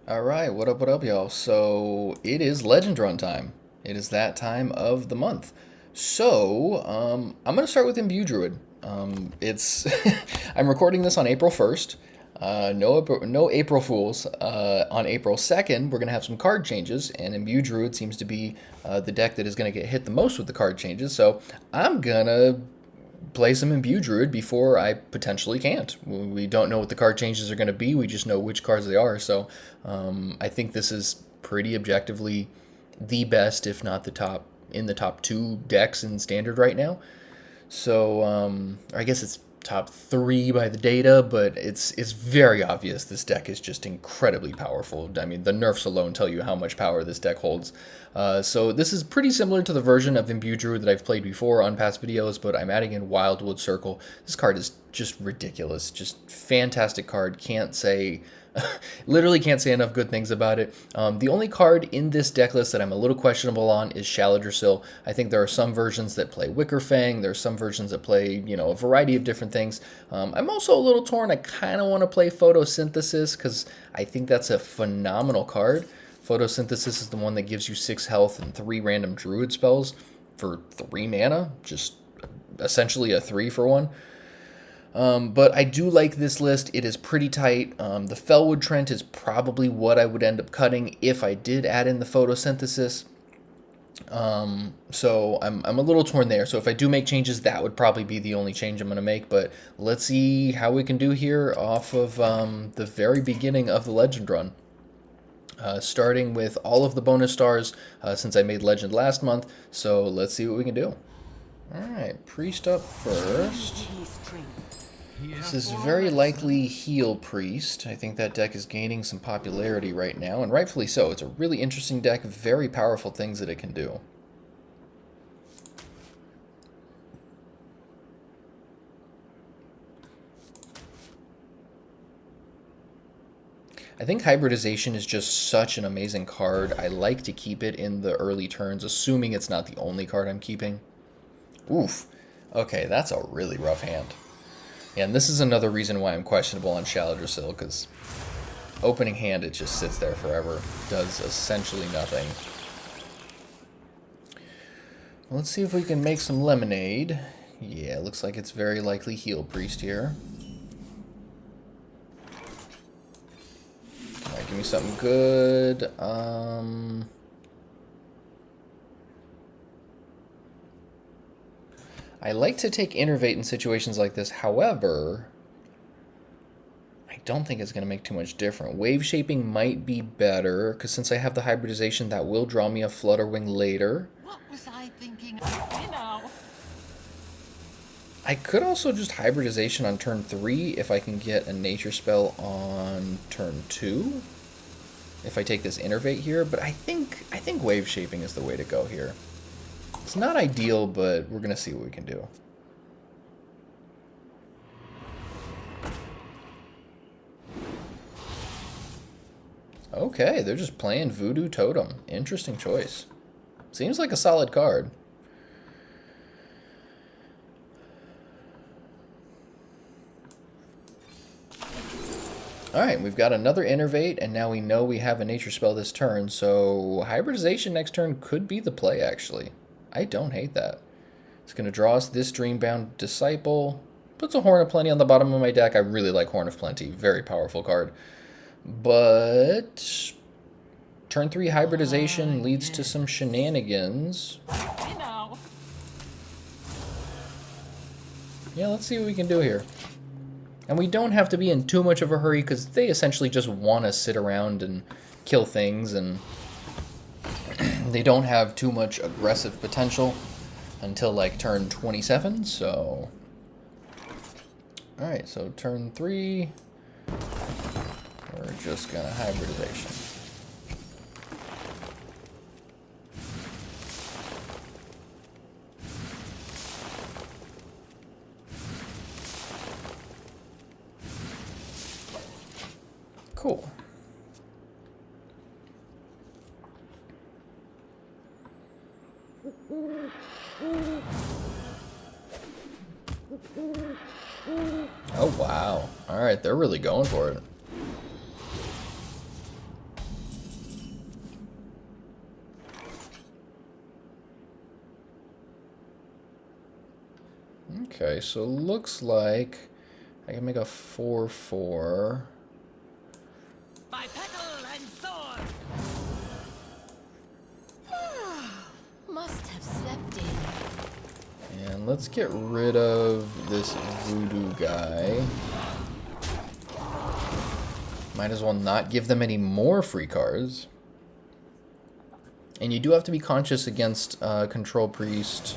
Alright, what up, y'all? So, it is Legend Run time. It is that time of the month. So, I'm going to start with Imbue Druid. It's I'm recording this on April 1st. No April Fools. On April 2nd, we're going to have some card changes, and Imbue Druid seems to be the deck that is going to get hit the most with the card changes. So, I'm going to play some Imbue Druid before I potentially can't. We don't know what the card changes are going to be. We just know which cards they are. So I think this is pretty objectively the best, if not the top, in the top two decks in Standard right now. So I guess it's top three by the data, but it's very obvious this deck is just incredibly powerful. I mean, the nerfs alone tell you how much power this deck holds. So this is pretty similar to the version of Imbue Druid that I've played before on past videos, but I'm adding in Wildwood Circle. This card is just ridiculous. Just fantastic card. Can't say... literally can't say enough good things about it. The only card in this deck list that I'm a little questionable on is Shaladrassil. I think there are some versions that play Wickerfang. There are some versions that play, a variety of different things. I'm also a little torn. I kind of want to play Photosynthesis because I think that's a phenomenal card. Photosynthesis is the one that gives you 6 health and 3 random Druid spells for 3 mana. Just essentially a 3 for 1. But I do like this list. It is pretty tight. The Felwood Treant is probably what I would end up cutting if I did add in the Photosynthesis. So I'm a little torn there. So if I do make changes, that would probably be the only change I'm going to make. But let's see how we can do here off of the very beginning of the Legend run. Starting with all of the bonus stars since I made Legend last month. So let's see what we can do. Alright, Priest up first. This is very likely Heal Priest. I think that deck is gaining some popularity right now, and rightfully so. It's a really interesting deck, very powerful things that it can do. I think Hybridization is just such an amazing card. I like to keep it in the early turns, assuming it's not the only card I'm keeping. Oof. Okay, that's a really rough hand. And this is another reason why I'm questionable on Shaladrassil, because opening hand, it just sits there forever. Does essentially nothing. Let's see if we can make some lemonade. Yeah, looks like it's very likely Heal Priest here. Alright, give me something good. I like to take Innervate in situations like this. However, I don't think it's going to make too much difference. Waveshaping might be better, because since I have the Hybridization, that will draw me a Flutterwing later. What was I thinking? I could also just Hybridization on turn 3 if I can get a Nature Spell on turn 2. If I take this Innervate here, but I think Waveshaping is the way to go here. It's not ideal, but we're going to see what we can do. Okay, they're just playing Voodoo Totem. Interesting choice. Seems like a solid card. Alright, we've got another Innervate, and now we know we have a Nature Spell this turn, so Hybridization next turn could be the play, actually. I don't hate that. It's going to draw us this Dreambound Disciple. Puts a Horn of Plenty on the bottom of my deck. I really like Horn of Plenty. Very powerful card. But turn 3 Hybridization leads to some shenanigans. Yeah, let's see what we can do here. And we don't have to be in too much of a hurry because they essentially just want to sit around and kill things, and they don't have too much aggressive potential until like turn 27, so... Alright, so turn 3, we're just gonna Hybridization. Cool. Oh, wow. Alright, they're really going for it. Okay, so looks like I can make a 4/4. By petal and sword. Must have slept in. And let's get rid of this voodoo guy. Might as well not give them any more free cards. And you do have to be conscious against Control Priest.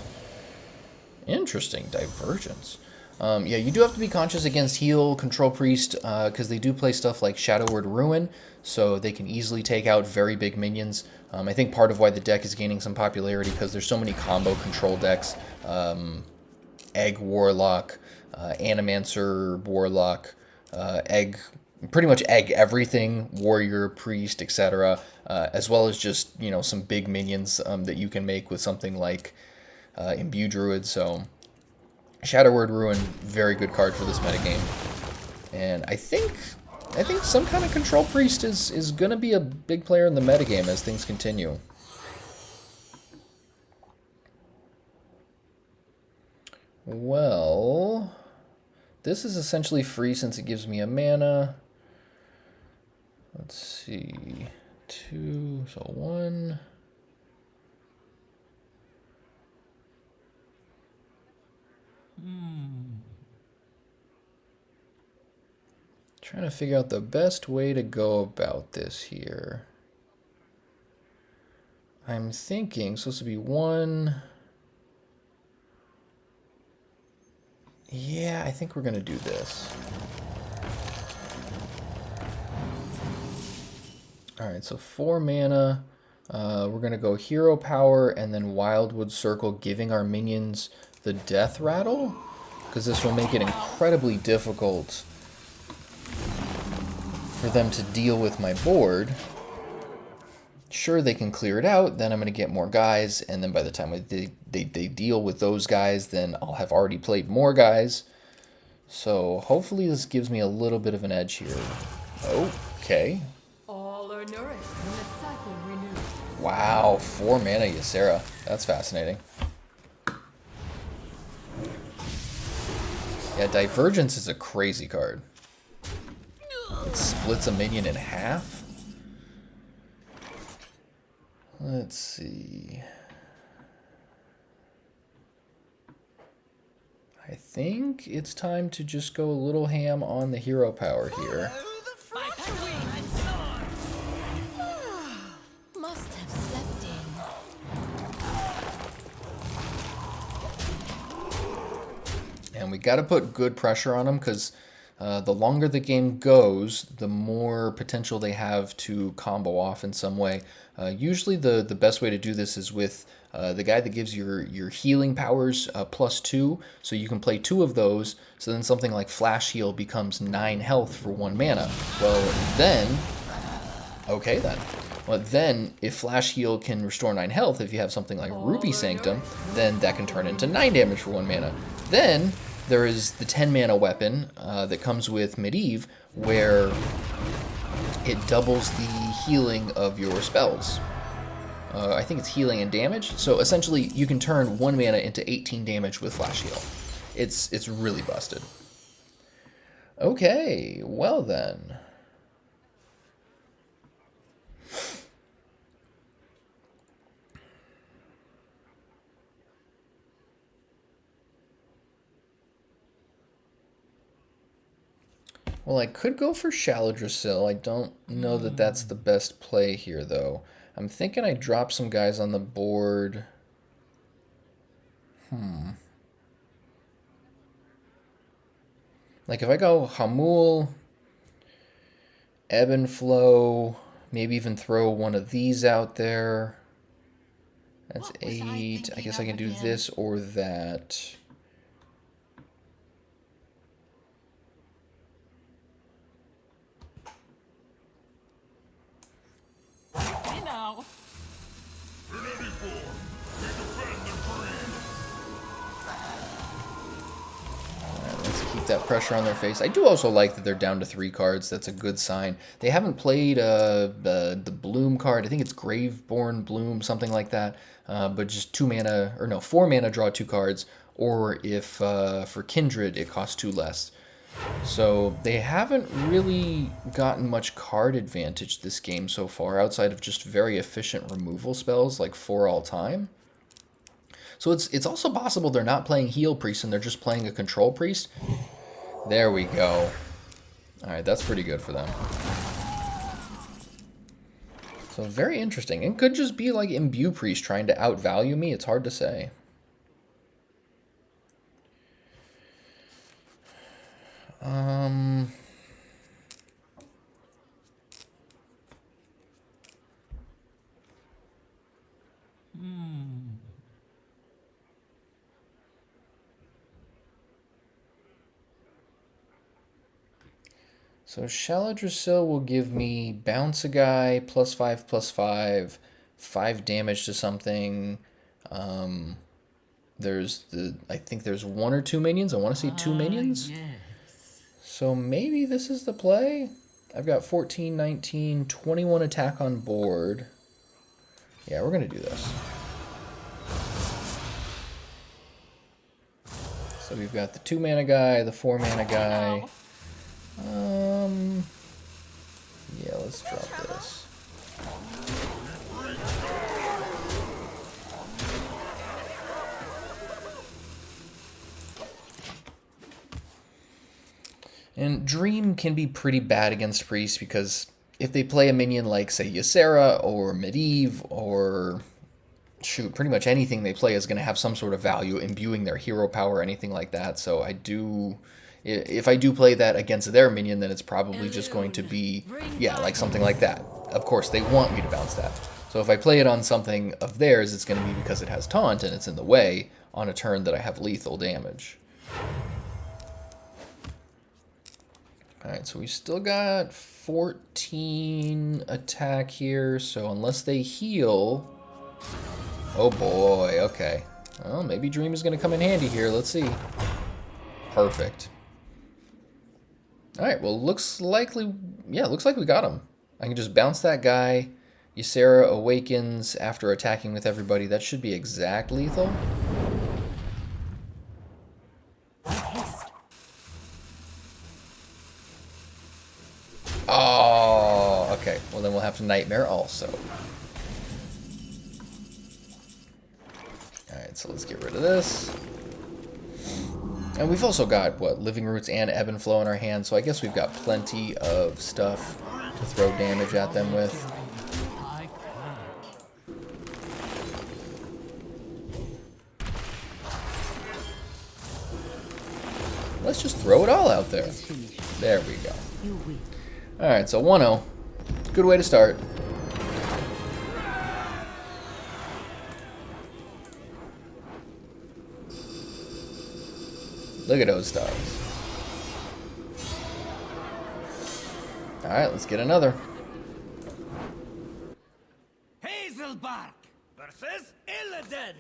Interesting, Divergence. Yeah, you do have to be conscious against heal Control Priest because they do play stuff like Shadowward Ruin, so they can easily take out very big minions. I think part of why the deck is gaining some popularity because there's so many combo control decks. Egg Warlock, Animancer Warlock, Egg, pretty much Egg everything, Warrior, Priest, etc. As well as just, you know, some big minions that you can make with something like Imbue Druid. So Shadowward Ruin, very good card for this metagame. And I think some kind of Control Priest is going to be a big player in the metagame as things continue. Well, this is essentially free since it gives me a mana. Let's see. 2, so 1. Trying to figure out the best way to go about this here. I'm thinking supposed to be 1. Yeah, I think we're gonna do this. Alright, so 4 mana. We're gonna go Hero Power and then Wildwood Circle, giving our minions the Death Rattle, because this will make it incredibly difficult for them to deal with my board. Sure, they can clear it out, then I'm going to get more guys, and then by the time they deal with those guys, then I'll have already played more guys. So hopefully this gives me a little bit of an edge here. Okay. All are nourished when the cycle renews. Wow, 4 mana Ysera. That's fascinating. Yeah, Divergence is a crazy card. It splits a minion in half. Let's see. I think it's time to just go a little ham on the hero power here. By petal and sword. Must have slept in. And we got to put good pressure on them because the longer the game goes, the more potential they have to combo off in some way. Usually the best way to do this is with the guy that gives your healing powers +2, so you can play 2 of those, so then something like Flash Heal becomes 9 health for 1 mana. Well then, okay then. Well then, if Flash Heal can restore 9 health, if you have something like Ruby Sanctum, then that can turn into 9 damage for 1 mana. Then there is the 10 mana weapon that comes with Medivh, where it doubles the healing of your spells. I think it's healing and damage. So essentially, you can turn 1 mana into 18 damage with Flash Heal. It's really busted. Okay, well then. Well, I could go for Shaladrassil. I don't know that that's the best play here, though. I'm thinking I drop some guys on the board. Like if I go Hamuul, Ebb and Flow, maybe even throw one of these out there. That's What was I 8. I guess I can thinking do of this or that. You know. Let's keep that pressure on their face. I do also like that they're down to 3 cards. That's a good sign. They haven't played the Bloom card. I think it's Graveborn Bloom, something like that. But just 2 mana, or no, 4 mana, draw 2 cards. Or if for Kindred, it costs 2 less. So they haven't really gotten much card advantage this game so far, outside of just very efficient removal spells like For All Time. So it's also possible they're not playing Heal Priest and they're just playing a Control Priest. There we go. Alright, that's pretty good for them. So very interesting. It could just be like Imbue Priest trying to outvalue me. It's hard to say. So Shaladrassil will give me bounce a guy, +5/+5, 5 damage to something. I think there's 1 or 2 minions. I want to say 2 minions. Yes. So maybe this is the play. I've got 14, 19, 21 attack on board. Yeah, we're going to do this. So we've got the 2 mana guy, the 4 mana guy. Yeah, let's drop this. And Dream can be pretty bad against Priest because if they play a minion like, say, Ysera or Medivh or, shoot, pretty much anything they play is going to have some sort of value, imbuing their hero power or anything like that. So if I do play that against their minion, then it's probably just going to be, yeah, like something like that. Of course, they want me to bounce that. So if I play it on something of theirs, it's going to be because it has taunt and it's in the way on a turn that I have lethal damage. Alright, so we still got 14 attack here, so unless they heal... Oh boy, okay. Well, maybe Dream is going to come in handy here, let's see. Perfect. Alright, well, looks like we got him. I can just bounce that guy. Ysera awakens after attacking with everybody. That should be exact lethal. Oh, okay. Well, then we'll have to Nightmare also. Alright, so let's get rid of this. And we've also got, what, Living Roots and Ebb and Flow in our hand, so I guess we've got plenty of stuff to throw damage at them with. Let's just throw it all out there. There we go. Alright, so 1-0. Good way to start. Look at those stars. Alright, let's get another. Hazelbark versus Illidan.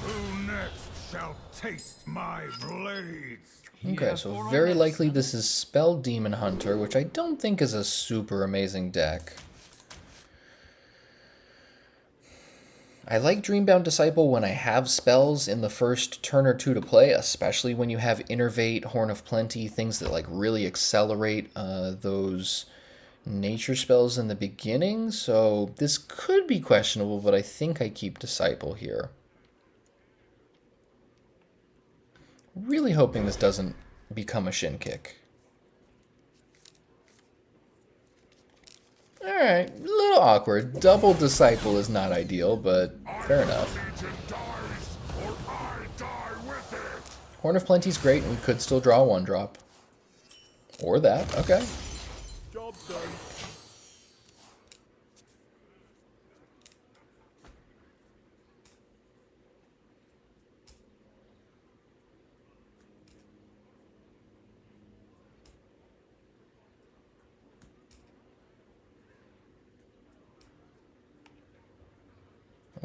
Who next shall taste my blades? Okay, so very likely this is Spell Demon Hunter, which I don't think is a super amazing deck. I like Dreambound Disciple when I have spells in the first turn or two to play, especially when you have Innervate, Horn of Plenty, things that like really accelerate those nature spells in the beginning. So this could be questionable, but I think I keep Disciple here. Really hoping this doesn't become a shin kick. Alright, a little awkward. Double Disciple is not ideal, but fair enough. Horn of Plenty's great, and we could still draw a 1-drop. Or that, okay. Job done.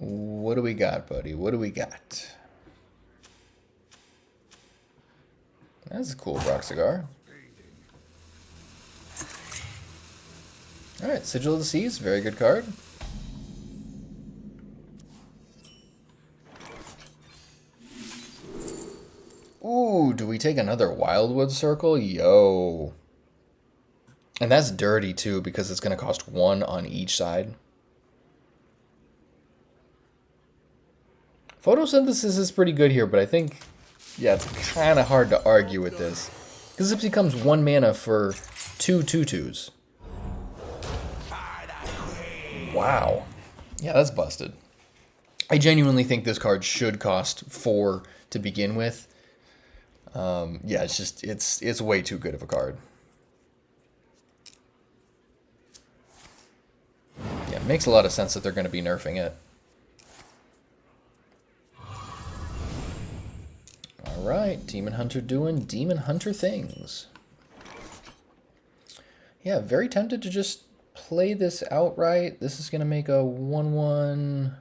What do we got, buddy? What do we got? That's a cool rock cigar. Alright, Sigil of the Seas, very good card. Ooh, do we take another Wildwood Circle? Yo. And that's dirty too, because it's going to cost 1 on each side. Photosynthesis is pretty good here, but I think, yeah, it's kind of hard to argue with this. Because this becomes 1 mana for 2 2/2s. Wow. Yeah, that's busted. I genuinely think this card should cost 4 to begin with. Yeah, it's just, it's way too good of a card. Yeah, it makes a lot of sense that they're going to be nerfing it. Alright, Demon Hunter doing Demon Hunter things. Yeah, very tempted to just play this outright. This is going to make a 1/1...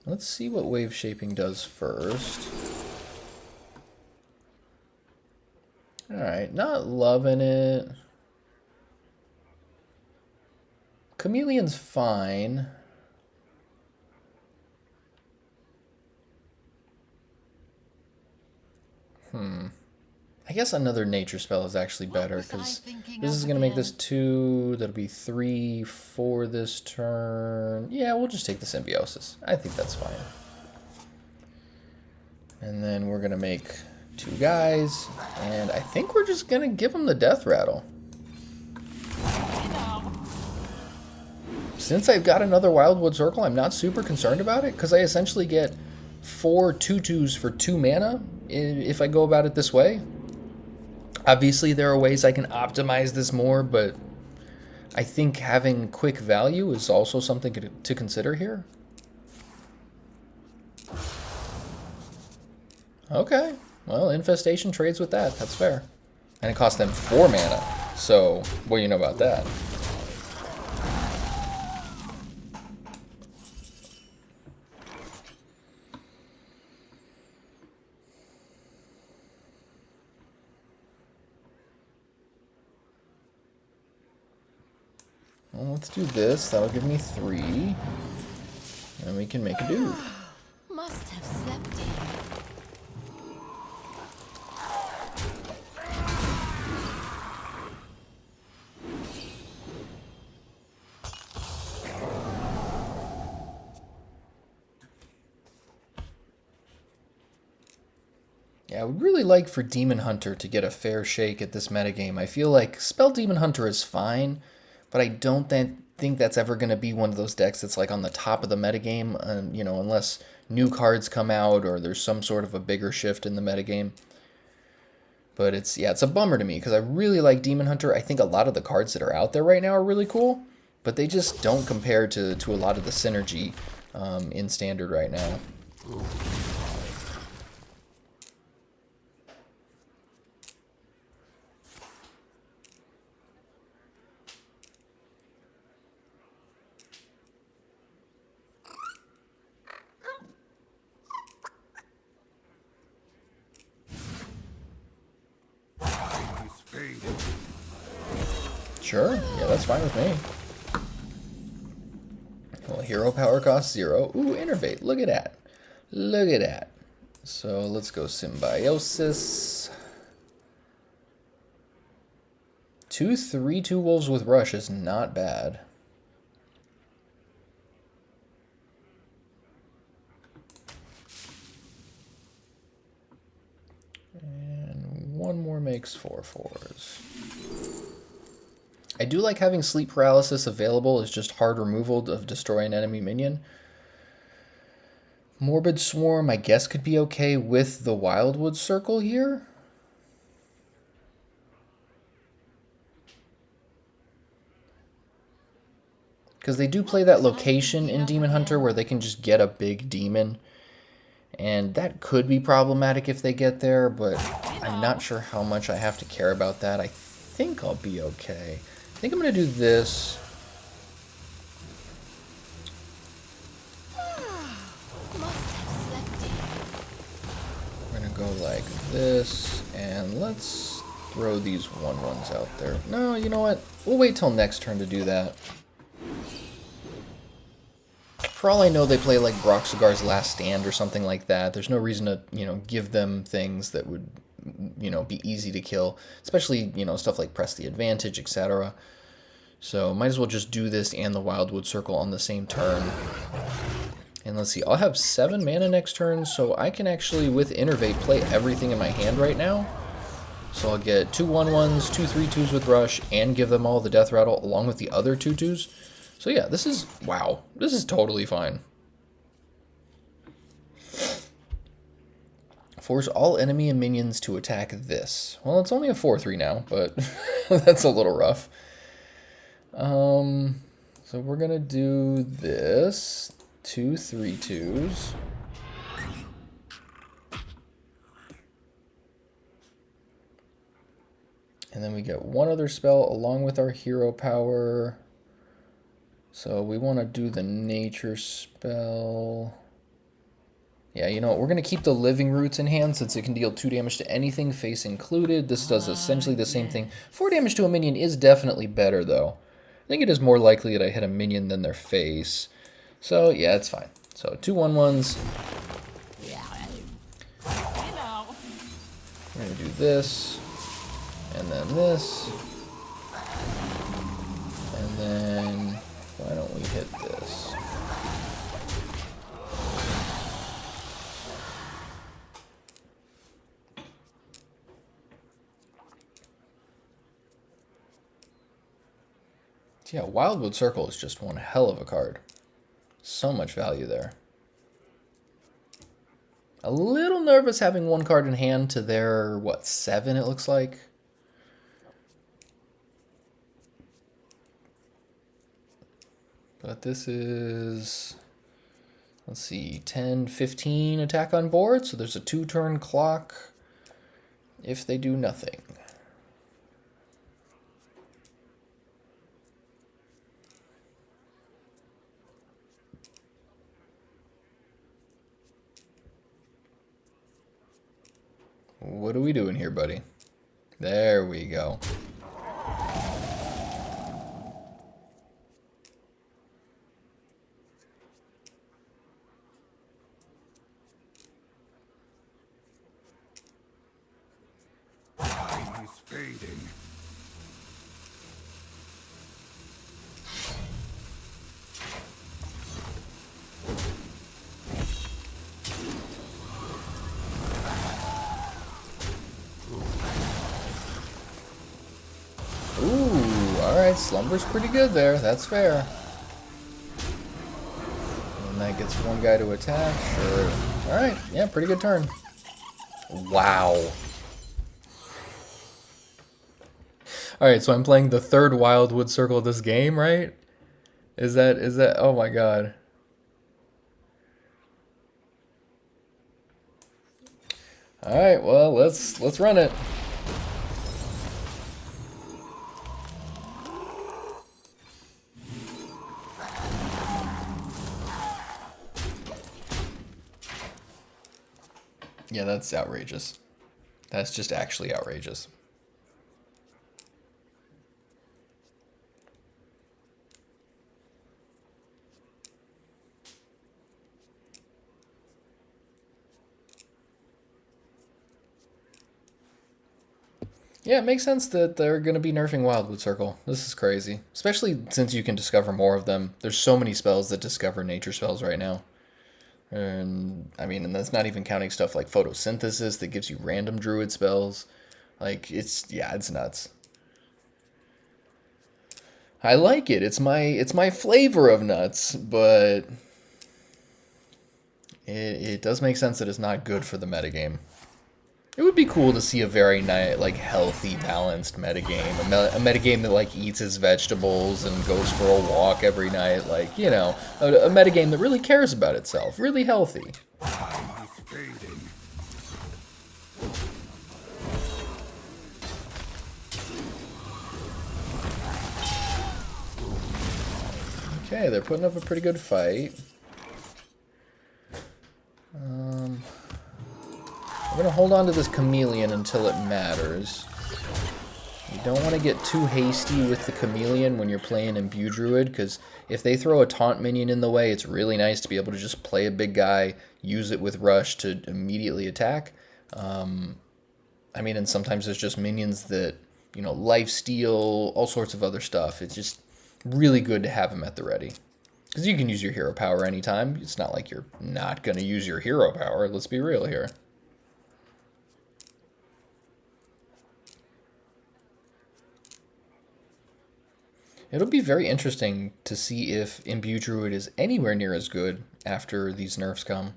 Let's see what Waveshaping does first. Alright, not loving it. Chameleon's fine. I guess another nature spell is actually better, because this is going to make this 2, that'll be 3 for this turn. Yeah, we'll just take the Symbiosis. I think that's fine. And then we're going to make 2 guys, and I think we're just going to give them the Death Rattle. Since I've got another Wildwood Circle, I'm not super concerned about it, because I essentially get 4 2/2s for 2 mana if I go about it this way. Obviously, there are ways I can optimize this more, but I think having quick value is also something to consider here. Okay, well, Infestation trades with that. That's fair. And it cost them 4 mana, so what do you know about that? Well, let's do this. That'll give me 3. And we can make a dude. Must have slept in. Yeah, I would really like for Demon Hunter to get a fair shake at this metagame. I feel like Spell Demon Hunter is fine, but I don't think that's ever going to be one of those decks that's like on the top of the metagame, you know, unless new cards come out or there's some sort of a bigger shift in the metagame. But it's a bummer to me because I really like Demon Hunter. I think a lot of the cards that are out there right now are really cool, but they just don't compare to a lot of the synergy in Standard right now. Sure, yeah, that's fine with me. Well, hero power costs 0. Ooh, Innervate, look at that. Look at that. So let's go Symbiosis. 2/3/2 Wolves with Rush is not bad. And 1 more makes 4 4s. I do like having Sleep Paralysis available as just hard removal of destroy an enemy minion. Morbid Swarm, I guess, could be okay with the Wildwood Circle here. Because they do play that location in Demon Hunter where they can just get a big demon. And that could be problematic if they get there, but I'm not sure how much I have to care about that. I think I'll be okay. I think I'm going to do this. We're going to go like this, and let's throw these 1/1s out there. No, you know what? We'll wait till next turn to do that. For all I know, they play like Broxigar's Last Stand or something like that. There's no reason to, give them things that would, be easy to kill. Especially, stuff like Press the Advantage, etc. So, might as well just do this and the Wildwood Circle on the same turn. And let's see, I'll have 7 mana next turn, so I can actually, with Innervate, play everything in my hand right now. So I'll get 2 1/1s, 2 3/2s with Rush, and give them all the Death Rattle along with the other 2/2s. So yeah, this is, wow, this is totally fine. Force all enemy and minions to attack this. Well, it's only a 4/3 now, but that's a little rough. So we're gonna do this, 2 3/2s. And then we get one other spell along with our hero power. So we want to do the nature spell. Yeah, you know what? We're going to keep the Living Roots in hand since it can deal 2 damage to anything, face included. This does essentially the same thing. 4 damage to a minion is definitely better, though. I think it is more likely that I hit a minion than their face. So, yeah, it's fine. So, 2 1/1s. We're going to do this. And then this. And then, why don't we hit this? Yeah, Wildwood Circle is just one hell of a card. So much value there. A little nervous having 1 card in hand to their, what, 7 it looks like? But this is, let's see, 10, 15 attack on board. So there's a 2-turn clock if they do nothing. What are we doing here, buddy? There we go. Time is fading. Ooh, alright, Slumber's pretty good there, that's fair. And that gets 1 guy to attack, sure. Alright, yeah, pretty good turn. Wow. Alright, so I'm playing the 3rd Wildwood Circle of this game, right? Is that, oh my god. Alright, well, let's run it. Yeah, that's outrageous. That's just actually outrageous. Yeah, it makes sense that they're going to be nerfing Wildwood Circle. This is crazy. Especially since you can discover more of them. There's so many spells that discover nature spells right now. And I mean, and that's not even counting stuff like photosynthesis that gives you random druid spells. Like, it's nuts. I like it. It's my flavor of nuts, but it does make sense that it's not good for the metagame. It would be cool to see a very nice, like, healthy, balanced metagame. A metagame that, like, eats its vegetables and goes for a walk every night. Like, you know, a metagame that really cares about itself. Really healthy. Time is fading. Okay, they're putting up a pretty good fight. I'm going to hold on to this Chameleon until it matters. You don't want to get too hasty with the Chameleon when you're playing Imbue Druid, because if they throw a taunt minion in the way, it's really nice to be able to just play a big guy, use it with Rush to immediately attack. I mean, and sometimes there's just minions that, you know, lifesteal, all sorts of other stuff. It's just really good to have them at the ready. Because you can use your hero power anytime. It's not like you're not going to use your hero power. Let's be real here. It'll be very interesting to see if Imbue Druid is anywhere near as good after these nerfs come.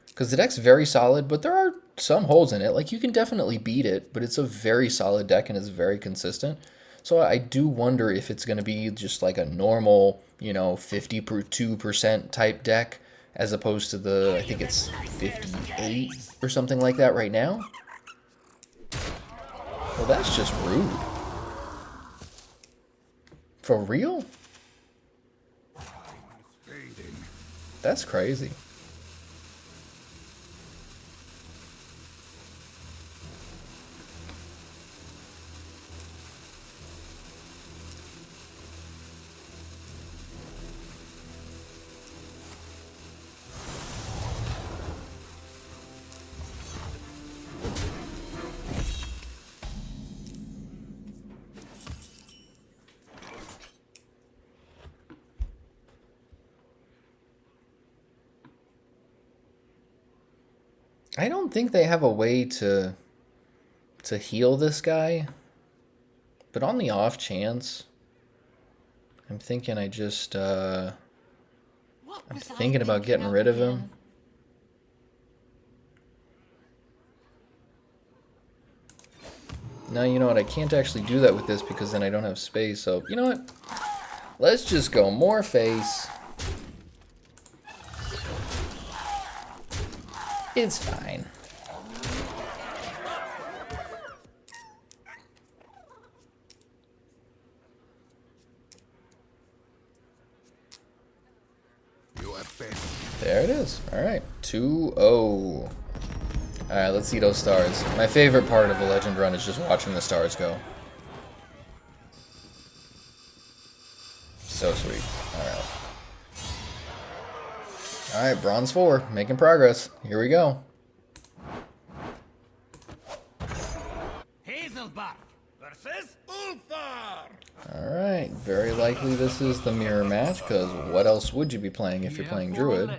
Because the deck's very solid, but there are some holes in it. Like, you can definitely beat it, but it's a very solid deck and it's very consistent. So I do wonder if it's going to be just like a normal, you know, 52% type deck, as opposed to the, I think it's 58 or something like that right now. Well, that's just rude. For real? That's crazy. I don't think they have a way to heal this guy, but on the off chance, I'm thinking I'm thinking about getting rid of him. No, you know what, I can't actually do that with this because then I don't have space, so you know what? Let's just go more face. It's fine. There it is. Alright, 2-0. Alright, let's see those stars. My favorite part of a Legend run is just watching the stars go. So sweet. Alright. Alright, Bronze 4, making progress. Here we go. Hazelbark versus Ulthar. Alright, very likely this is the mirror match, because what else would you be playing if you're playing Druid?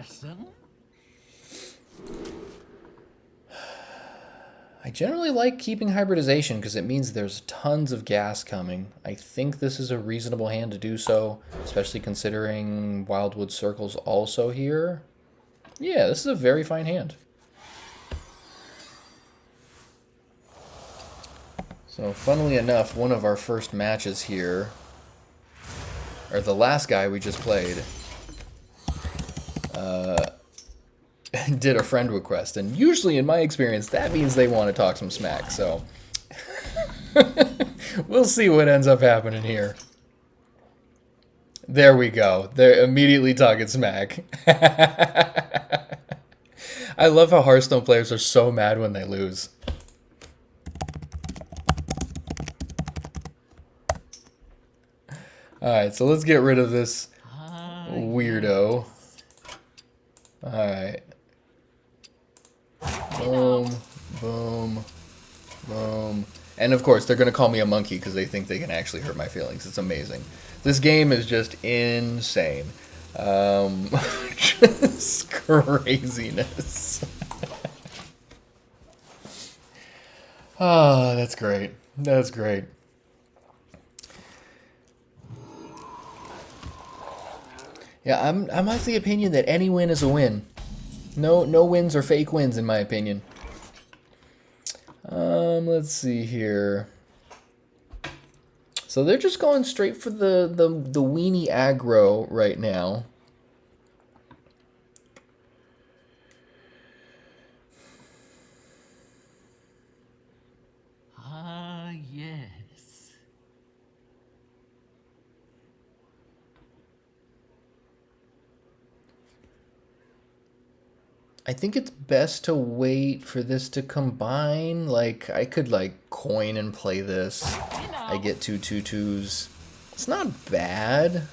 I generally like keeping Hybridization because it means there's tons of gas coming. I think this is a reasonable hand to do so, especially considering Wildwood Circle's also here. Yeah, this is a very fine hand. So, funnily enough, one of our first matches here, or the last guy we just played, did a friend request, and usually in my experience that means they want to talk some smack, so we'll see what ends up happening here. There we go, they're immediately talking smack. I love how Hearthstone players are so mad when they lose. Alright, so let's get rid of this weirdo. Alright. Boom, boom, boom. And of course, they're going to call me a monkey because they think they can actually hurt my feelings. It's amazing. This game is just insane. Just craziness. Oh, that's great. That's great. Yeah, I'm of the opinion that any win is a win. No wins are fake wins, in my opinion. Let's see here. So they're just going straight for the weenie aggro right now. Yes. I think it's best to wait for this to combine. Like, I could, like, coin and play this. I get 2/2/2s. It's not bad.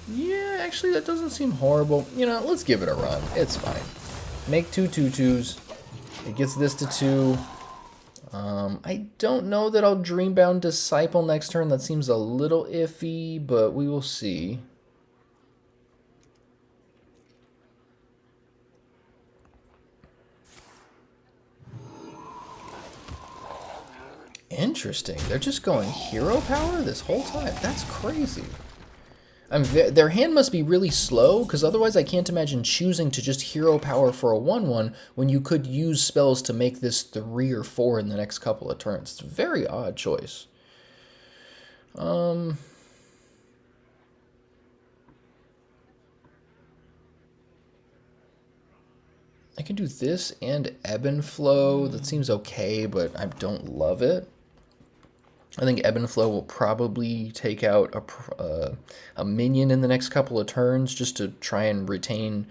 Yeah, actually, that doesn't seem horrible. You know, let's give it a run. It's fine. Make 2/2/2s. It gets this to 2. I don't know that I'll Dreambound Disciple next turn. That seems a little iffy, but we will see. Interesting. They're just going hero power this whole time. That's crazy. Their hand must be really slow, because otherwise I can't imagine choosing to just hero power for a 1/1 when you could use spells to make this 3 or 4 in the next couple of turns. It's a very odd choice. I can do this and Ebb and Flow. That seems okay, but I don't love it. I think Ebb and Flow will probably take out a minion in the next couple of turns just to try and retain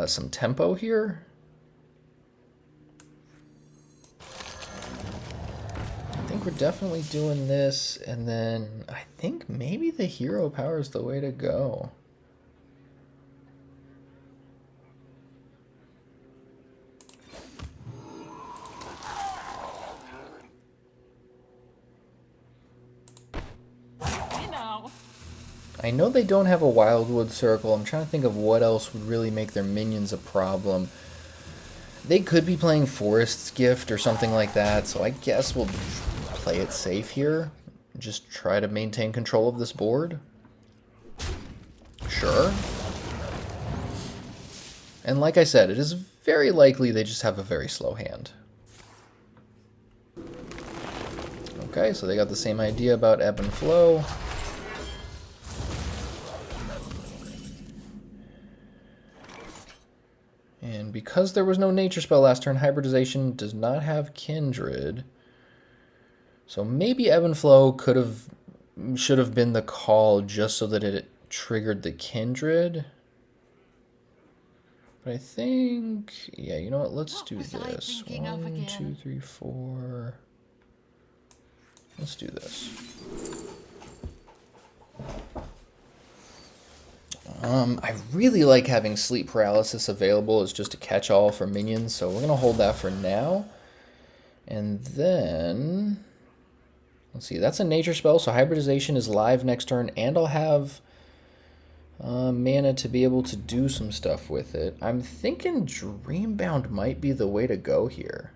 some tempo here. I think we're definitely doing this, and then I think maybe the hero power is the way to go. I know they don't have a Wildwood Circle. I'm trying to think of what else would really make their minions a problem. They could be playing Forest's Gift or something like that, so I guess we'll play it safe here. Just try to maintain control of this board. Sure. And like I said, it is very likely they just have a very slow hand. Okay, so they got the same idea about Ebb and Flow. And because there was no nature spell last turn, Hybridization does not have Kindred. So maybe Ebb and Flow should have been the call just so that it triggered the Kindred. But I think, yeah, you know what? Let's do this. 1, 2, 3, 4. Let's do this. I really like having Sleep Paralysis available as just a catch-all for minions, so we're going to hold that for now. And then, let's see, that's a nature spell, so Hybridization is live next turn, and I'll have mana to be able to do some stuff with it. I'm thinking Dreambound might be the way to go here.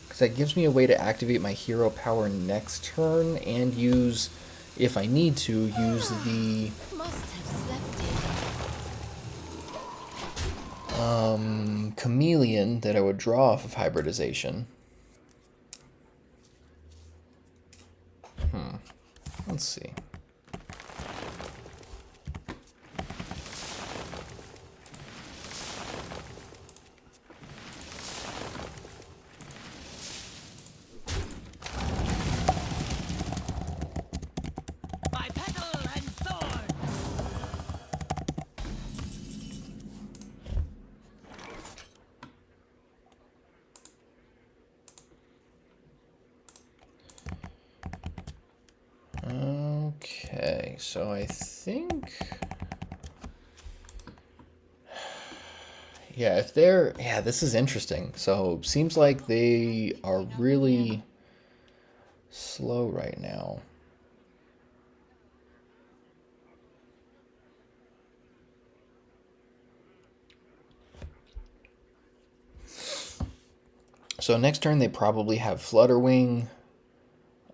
Because that gives me a way to activate my hero power next turn and use, if I need to, use the Chameleon that I would draw off of Hybridization. Let's see. Okay, so I think, yeah, this is interesting. So seems like they are really slow right now. So next turn they probably have Flutterwing,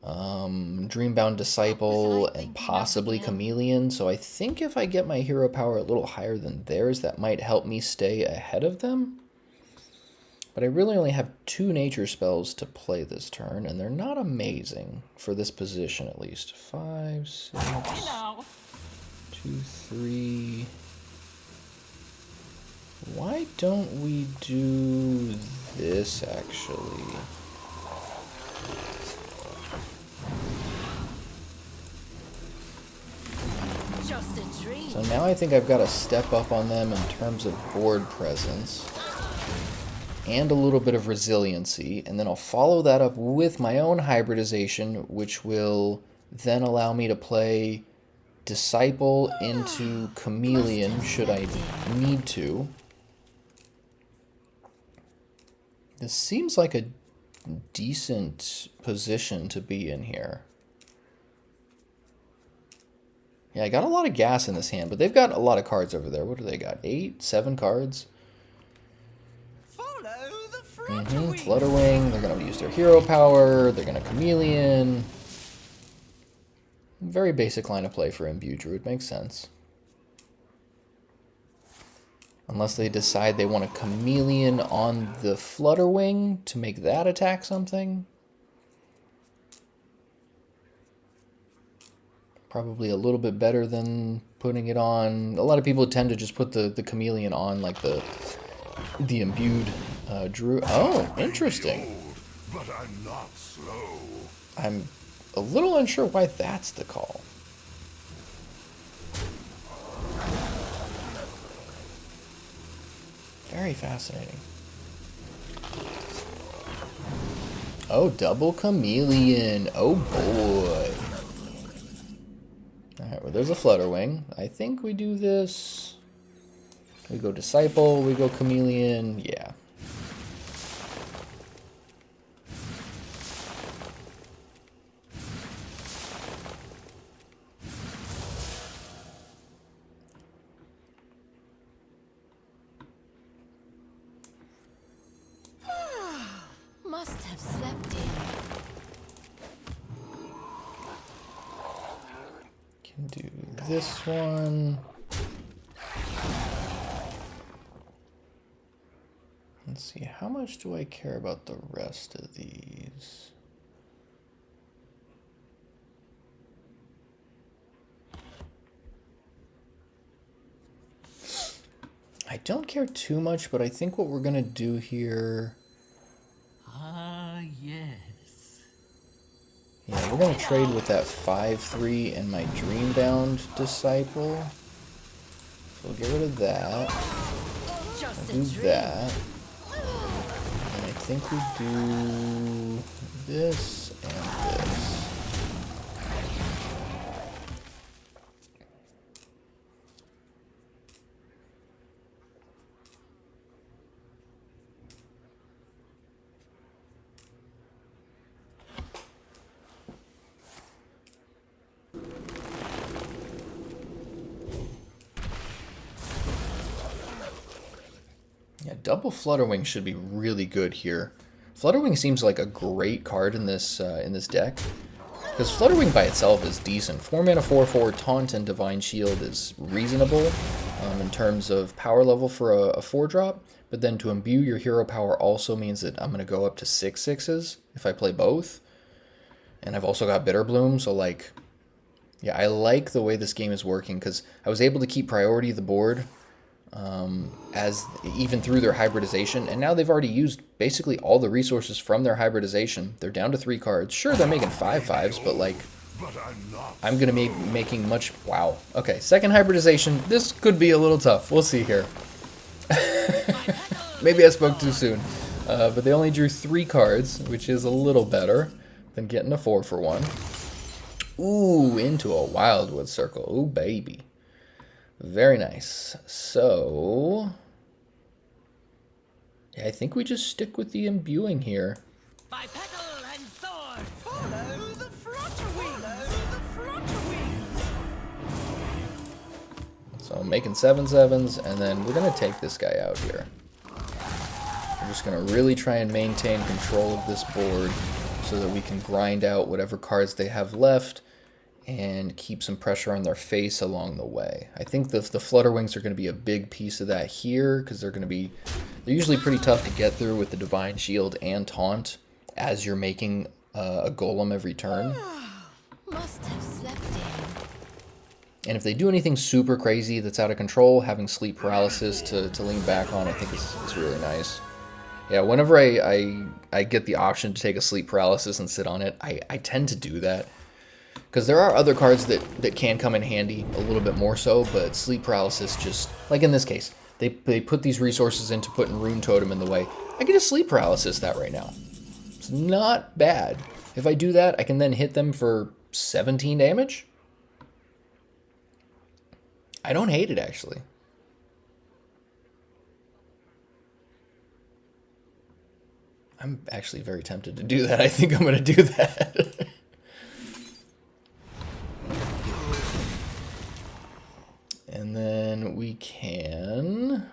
Dreambound Disciple, and possibly Chameleon. So I think if I get my hero power a little higher than theirs, that might help me stay ahead of them. But I really only have 2 nature spells to play this turn, and they're not amazing for this position at least. 5, 6, 2, 3. Why don't we do this actually? So now I think I've got to step up on them in terms of board presence and a little bit of resiliency, and then I'll follow that up with my own hybridization, which will then allow me to play Disciple into Chameleon should I need to. This seems like a decent position to be in here. Yeah, I got a lot of gas in this hand, but they've got a lot of cards over there. What do they got? 8, 7 cards? Flutterwing. They're going to use their hero power. They're going to Chameleon. Very basic line of play for Imbue Druid. Makes sense. Unless they decide they want a Chameleon on the Flutterwing to make that attack something. Probably a little bit better than putting it on. A lot of people tend to just put the Chameleon on like the Imbued Druid. Oh, interesting. But I'm not slow. I'm a little unsure why that's the call. Very fascinating. Oh, double Chameleon. Oh boy. Alright, well there's a Flutterwing. I think we do this. We go Disciple, we go Chameleon, yeah. Must have slept in. Can do this one. Let's see, how much do I care about the rest of these? I don't care too much, but I think what we're gonna do here... Ah, yes. Yeah, we're gonna trade with that 5/3 and my Dreambound Disciple. So we'll get rid of that. Just We'll a do dream. that. And I think we do this and this. Yeah, double Flutterwing should be really good here. Flutterwing seems like a great card in this deck. Because Flutterwing by itself is decent. 4 mana 4/4 Taunt and Divine Shield is reasonable in terms of power level for a 4-drop. But then to imbue your hero power also means that I'm going to go up to 6/6s if I play both. And I've also got Bitterbloom, so like... Yeah, I like the way this game is working because I was able to keep priority of the board as even through their hybridization, and now they've already used basically all the resources from their hybridization. They're down to 3 cards. Sure, they're making 5/5s, but like I'm gonna be making much... Wow. Okay, second hybridization. This could be a little tough. We'll see here. Maybe I spoke too soon. But they only drew 3 cards, which is a little better than getting a 4 for 1. Ooh, into a Wildwood Circle. Ooh, baby. Very nice. So, yeah, I think we just stick with the imbuing here. By petal and sword, follow the Flutterwing. So I'm making 7/7s, and then we're gonna take this guy out here. We're just gonna really try and maintain control of this board so that we can grind out whatever cards they have left and keep some pressure on their face along the way. I think the Flutterwings are going to be a big piece of that here because they're usually pretty tough to get through with the Divine Shield and Taunt as you're making a Golem every turn. Must have slept in. And if they do anything super crazy that's out of control, having Sleep Paralysis to lean back on I think is really nice. Yeah, whenever I get the option to take a Sleep Paralysis and sit on it, I tend to do that. Because there are other cards that can come in handy a little bit more so, but Sleep Paralysis just, like in this case, they put these resources into putting Runetotem in the way. I can just Sleep Paralysis that right now. It's not bad. If I do that, I can then hit them for 17 damage. I don't hate it, actually. I'm actually very tempted to do that. I think I'm going to do that. And then we can...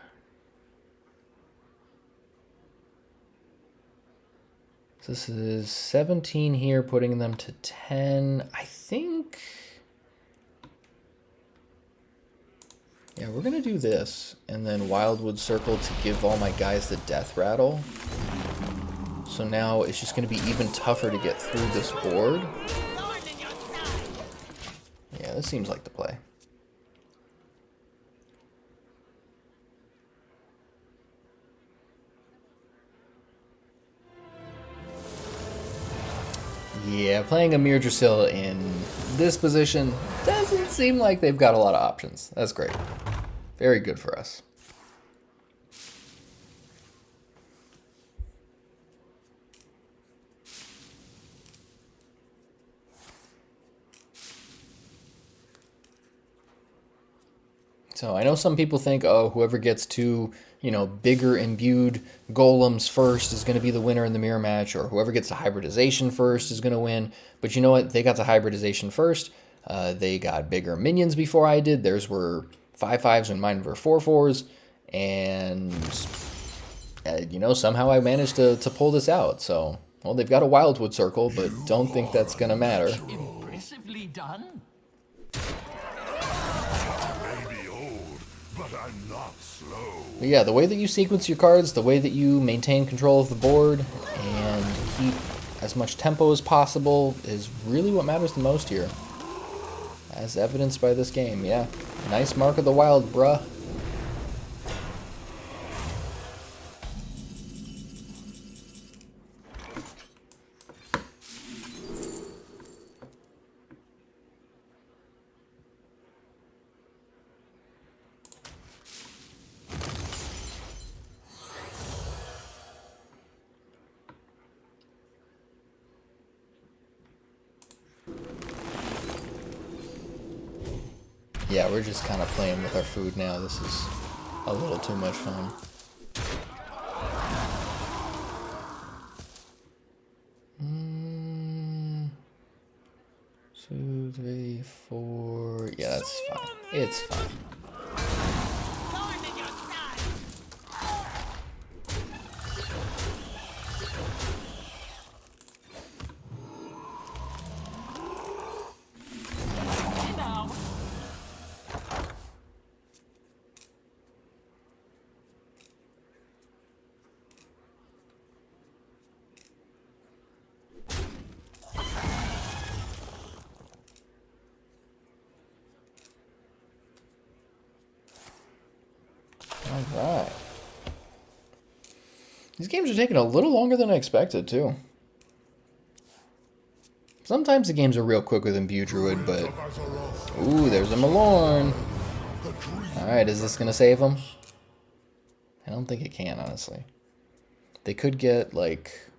So this is 17 here, putting them to 10. I think... Yeah, we're going to do this. And then Wildwood Circle to give all my guys the Death Rattle. So now it's just going to be even tougher to get through this board. Yeah, this seems like the play. Yeah, playing Amirdrassil in this position doesn't seem like they've got a lot of options. That's great. Very good for us. So I know some people think, oh, whoever gets two, bigger imbued golems first is going to be the winner in the mirror match, or whoever gets the hybridization first is going to win. But you know what? They got the hybridization first. They got bigger minions before I did. Theirs were 5/5s and mine were 4/4s. And, somehow I managed to pull this out. So, well, they've got a Wildwood Circle, but don't think that's going to matter. Impressively done. But I'm not slow. But yeah, the way that you sequence your cards, the way that you maintain control of the board, and keep as much tempo as possible is really what matters the most here. As evidenced by this game, yeah. Nice Mark of the Wild, bruh. Yeah, we're just kind of playing with our food now. This is a little too much fun. Two, three, four. Yeah, that's fine. It's fine. Alright. These games are taking a little longer than I expected, too. Sometimes the games are real quick with Imbue Druid, but... Ooh, there's a Malorne. Alright, is this going to save him? I don't think it can, honestly. They could get, like...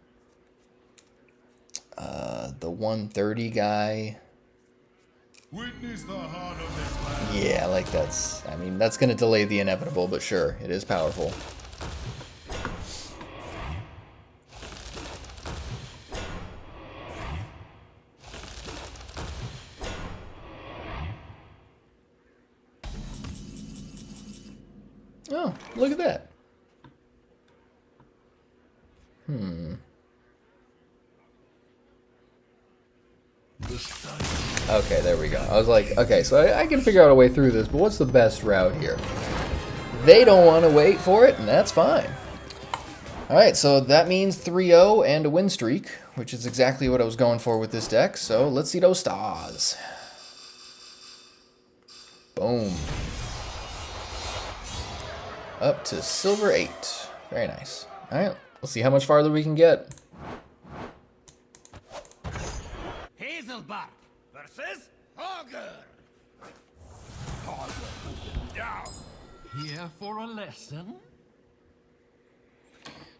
the 130 guy... Witness the heart of this land. Yeah, like that's going to delay the inevitable, but sure, it is powerful. Oh, look at that. Okay, there we go. I was like, okay, so I can figure out a way through this, but what's the best route here? They don't want to wait for it, and that's fine. Alright, so that means 3-0 and a win streak, which is exactly what I was going for with this deck, so let's see those stars. Boom. Up to silver 8. Very nice. Alright, let's see how much farther we can get. Hazelbark. versus Augur. Down. Here for a lesson?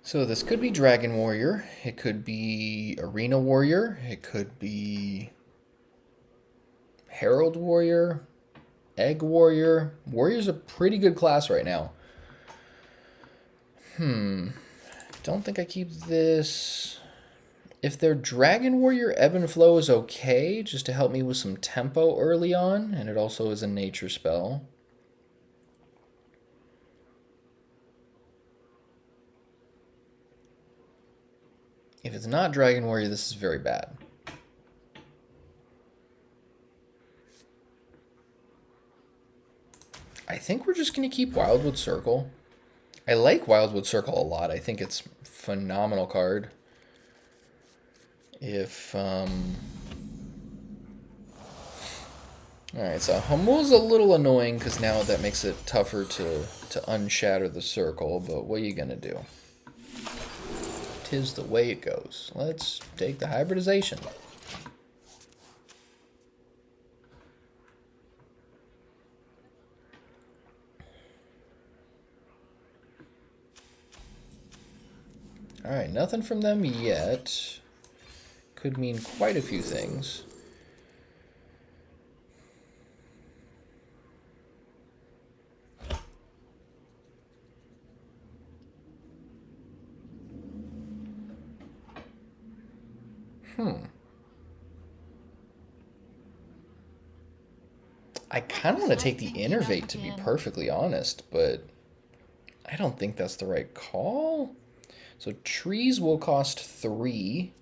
So this could be Dragon Warrior. It could be Arena Warrior. It could be Herald Warrior. Egg Warrior. Warrior's a pretty good class right now. Don't think I keep this. If they're Dragon Warrior, Ebb and Flow is okay, just to help me with some tempo early on, and it also is a nature spell. If it's not Dragon Warrior, this is very bad. I think we're just going to keep Wildwood Circle. I like Wildwood Circle a lot. I think it's a phenomenal card. If, Alright, so Hamuul's a little annoying because now that makes it tougher to unshatter the circle, but what are you going to do? 'Tis the way it goes. Let's take the hybridization. Alright, nothing from them yet. Could mean quite a few things. I kind of want to take the Innervate, to be perfectly honest, but I don't think that's the right call. So trees will cost 3.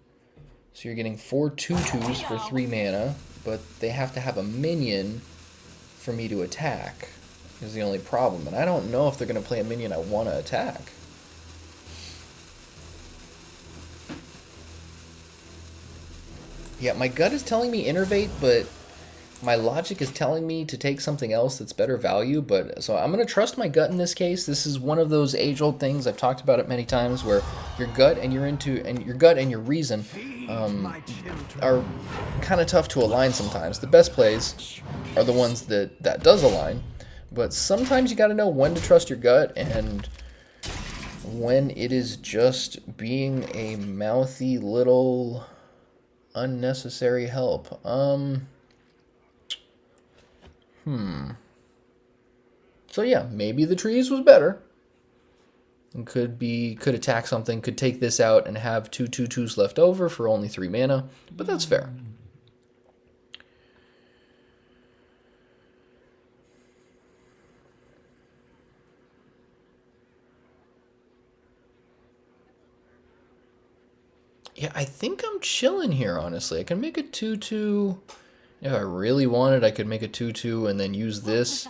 So you're getting 4 2/2s for 3 mana, but they have to have a minion for me to attack, is the only problem. And I don't know if they're going to play a minion I want to attack. Yeah, my gut is telling me Innervate, but my logic is telling me to take something else that's better value. But so I'm going to trust my gut in this case. This is one of those age-old things. I've talked about it many times, where your gut and your gut and your reason are kind of tough to align sometimes. The best plays are the ones that does align, but sometimes you got to know when to trust your gut and when it is just being a mouthy little unnecessary help. So yeah, maybe the trees was better. And could attack something, could take this out and have 2 2/2s left over for only 3 mana, but that's fair. Yeah, I think I'm chilling here, honestly. I can make a 2/2. If I really wanted, I could make a 2/2 and then use this.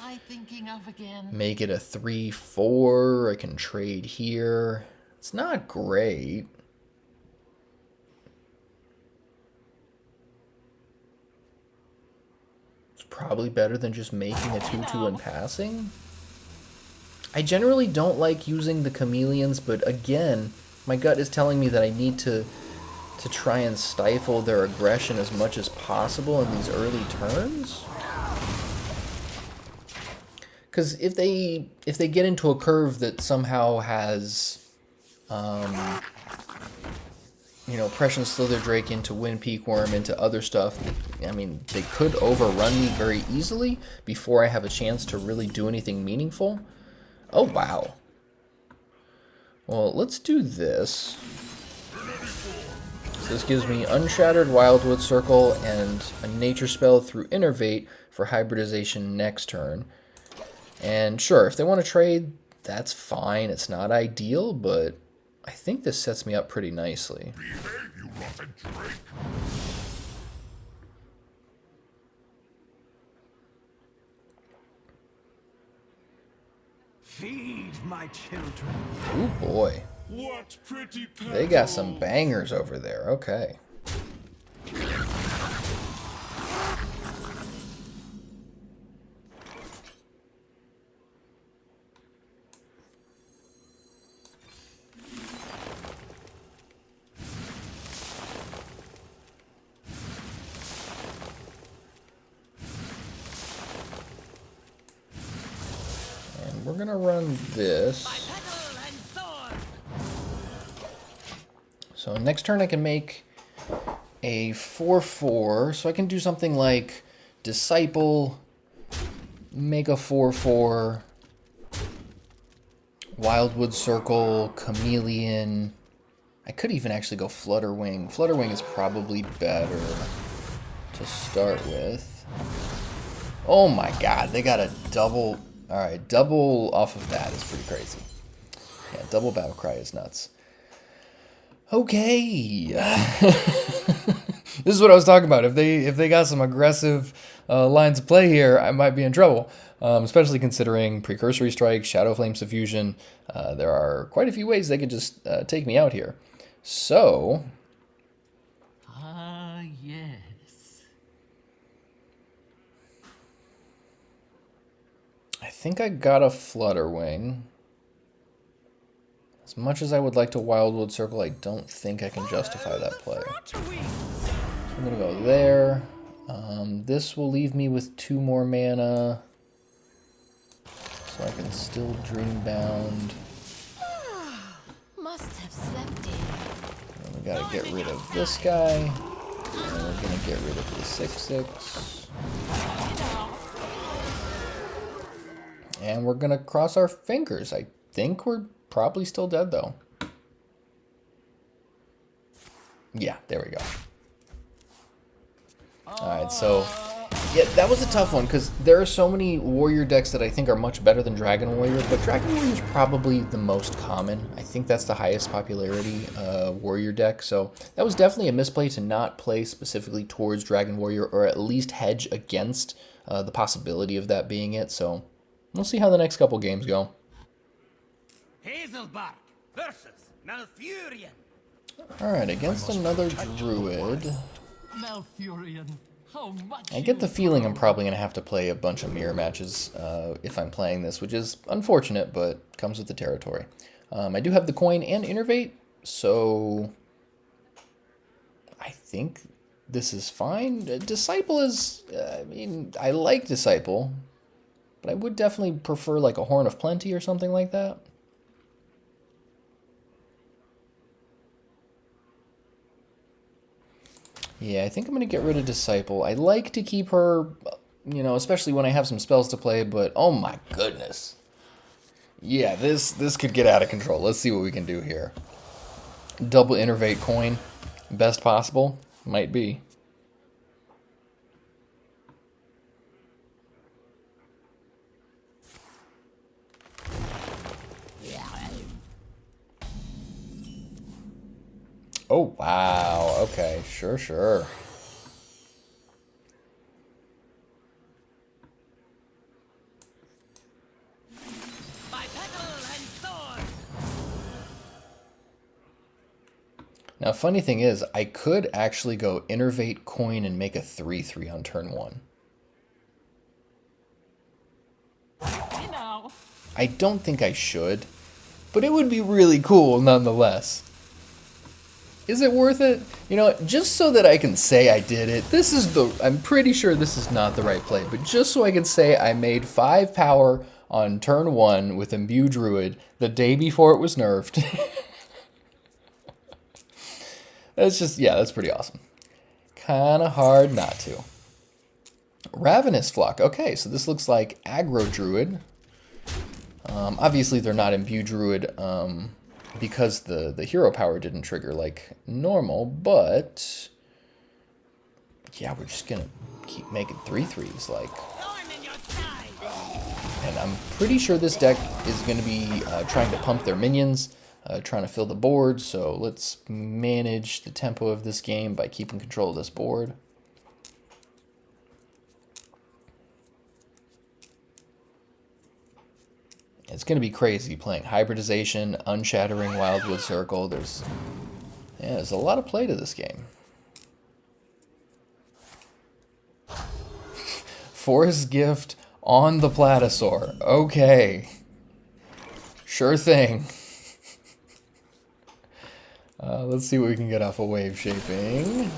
Make it a 3/4. I can trade here. It's not great. It's probably better than just making a 2/2 and passing. I generally don't like using the chameleons, but again, my gut is telling me that I need to try and stifle their aggression as much as possible in these early turns. Because if they get into a curve that somehow has, Prescient Slither Drake into Wind Peak Worm into other stuff, I mean, they could overrun me very easily before I have a chance to really do anything meaningful. Oh, wow. Well, let's do this. So this gives me Unshattered Wildwood Circle and a nature spell through Innervate for hybridization next turn. And sure, if they want to trade, that's fine. It's not ideal, but I think this sets me up pretty nicely. Behave, you rotten drake. Feed my children. Ooh, boy. What pretty petals. They got some bangers over there. Okay. we're gonna run this. Petal and sword. So next turn I can make a 4/4, so I can do something like Disciple, make a 4/4, Wildwood Circle, Chameleon. I could even actually go Flutterwing. Flutterwing is probably better to start with. Oh my god, they got a double. Alright, double off of that is pretty crazy. Yeah, double Battle Cry is nuts. Okay. This is what I was talking about. If they got some aggressive lines of play here, I might be in trouble. Especially considering Precursory Strike, Shadow Flame Suffusion. There are quite a few ways they could just take me out here. So... Ah, yes. I think I got a Flutterwing. As much as I would like to Wildwood Circle, I don't think I can justify that play. So I'm going to go there. This will leave me with 2 more mana. So I can still Dreambound. Must have slept in. And we got to get rid of this guy. And we're going to get rid of the 6/6. And we're going to cross our fingers. I think we're probably still dead, though. Yeah, there we go. Alright, so... yeah, that was a tough one, because there are so many Warrior decks that I think are much better than Dragon Warrior, but Dragon Warrior is probably the most common. I think that's the highest popularity Warrior deck, so that was definitely a misplay to not play specifically towards Dragon Warrior, or at least hedge against the possibility of that being it, so we'll see how the next couple games go. Hazelbark versus Malfurion. Alright, against another Druid. Malfurion, how much I get the feeling I'm probably going to have to play a bunch of mirror matches if I'm playing this, which is unfortunate, but comes with the territory. I do have the coin and Innervate, so I think this is fine. Disciple is, I mean, I like Disciple, but I would definitely prefer like a Horn of Plenty or something like that. Yeah, I think I'm going to get rid of Disciple. I like to keep her, you know, especially when I have some spells to play, but oh my goodness. Yeah, this could get out of control. Let's see what we can do here. Double Innervate coin. Best possible? Might be. Oh, wow. Okay, sure. by petal and sword. Now, funny thing is, I could actually go Innervate coin and make a 3/3 on turn 1. Hey now. I don't think I should, but it would be really cool nonetheless. Is it worth it? You know, just so that I can say I did it, I'm pretty sure this is not the right play, but just so I can say I made 5 power on turn 1 with Imbue Druid the day before it was nerfed. That's pretty awesome. Kinda hard not to. Ravenous Flock. Okay, so this looks like Aggro Druid. Obviously they're not Imbue Druid, because the hero power didn't trigger like normal, but yeah, we're just gonna keep making 3/3s like. Thorn in your side. And I'm pretty sure this deck is gonna be trying to pump their minions, trying to fill the board. So let's manage the tempo of this game by keeping control of this board. It's going to be crazy playing Hybridization, Unshattering, Wildwood Circle. There's a lot of play to this game. Forest Gift on the Platasaur. Okay. Sure thing. Let's see what we can get off of Waveshaping.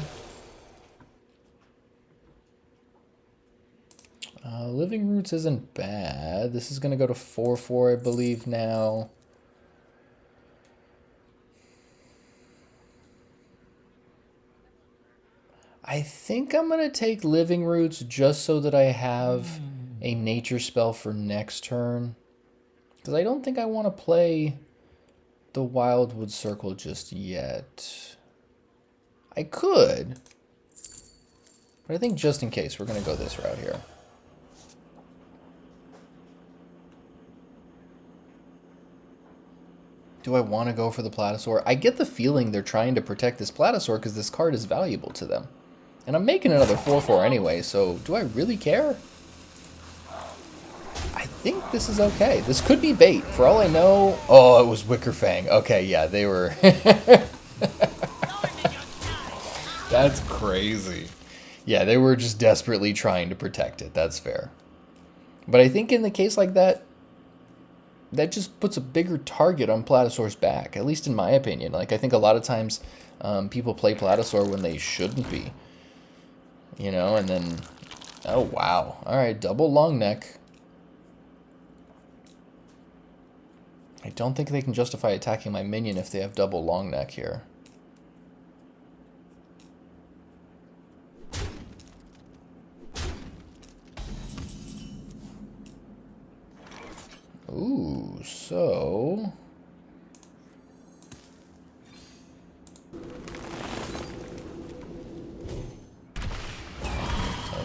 Living Roots isn't bad. This is going to go to 4/4, I believe, now. I think I'm going to take Living Roots just so that I have a nature spell for next turn. Because I don't think I want to play the Wildwood Circle just yet. I could. But I think just in case, we're going to go this route here. Do I want to go for the Platasaur? I get the feeling they're trying to protect this Platasaur because this card is valuable to them. And I'm making another 4/4 anyway, so do I really care? I think this is okay. This could be bait. For all I know... Oh, it was Wicker Fang. Okay, yeah, they were... That's crazy. Yeah, they were just desperately trying to protect it. That's fair. But I think in the case like that, that just puts a bigger target on Platasaur's back, at least in my opinion. Like, I think a lot of times people play Platasaur when they shouldn't be. You know, and then... Oh, wow. Alright, double long neck. I don't think they can justify attacking my minion if they have double long neck here. Ooh, so...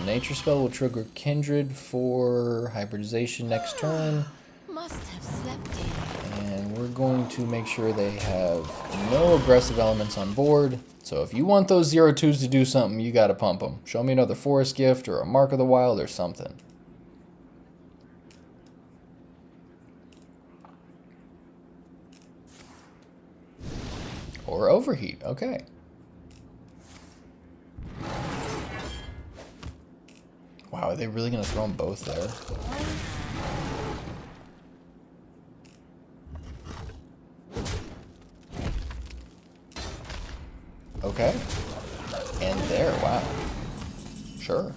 Nature Spell will trigger Kindred for Hybridization next turn. Must have slept in. And we're going to make sure they have no aggressive elements on board. So if you want those 0/2s to do something, you gotta pump them. Show me another Forest Gift or a Mark of the Wild or something. Or Overheat, okay. Wow, are they really going to throw them both there? Okay. And there, wow. Sure.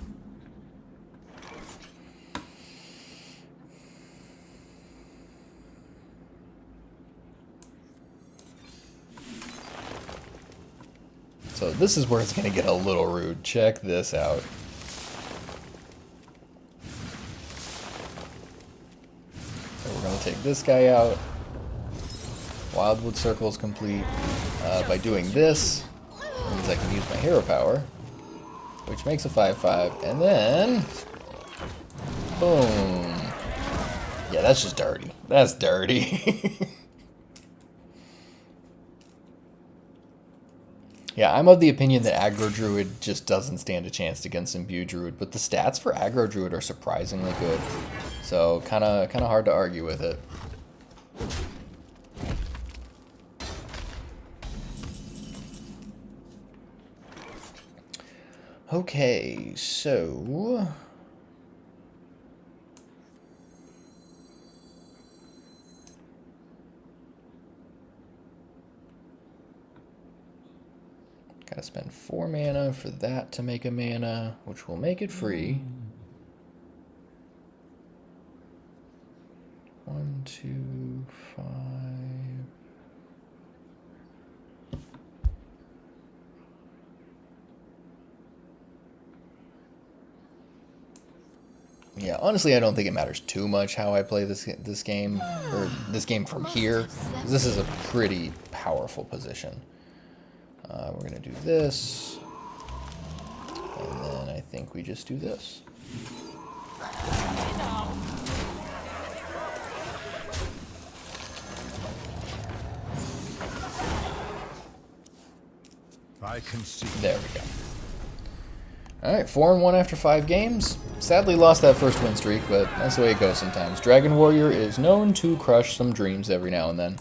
So this is where it's going to get a little rude. Check this out. Take this guy out. Wildwood Circle is complete. By doing this, means I can use my hero power, which makes a 5/5, and then boom. Yeah, that's just dirty. That's dirty. Yeah, I'm of the opinion that Aggro Druid just doesn't stand a chance against Imbue Druid, but the stats for Aggro Druid are surprisingly good. So kind of hard to argue with it. Okay, so gotta spend 4 mana for that to make a mana, which will make it free. 1, 2, 5. Yeah, honestly, I don't think it matters too much how I play this game, or this game from here. This is a pretty powerful position. We're gonna do this, and then I think we just do this. I can see. There we go. Alright, 4-1 after 5 games. Sadly lost that first win streak, but that's the way it goes sometimes. Dragon Warrior is known to crush some dreams every now and then.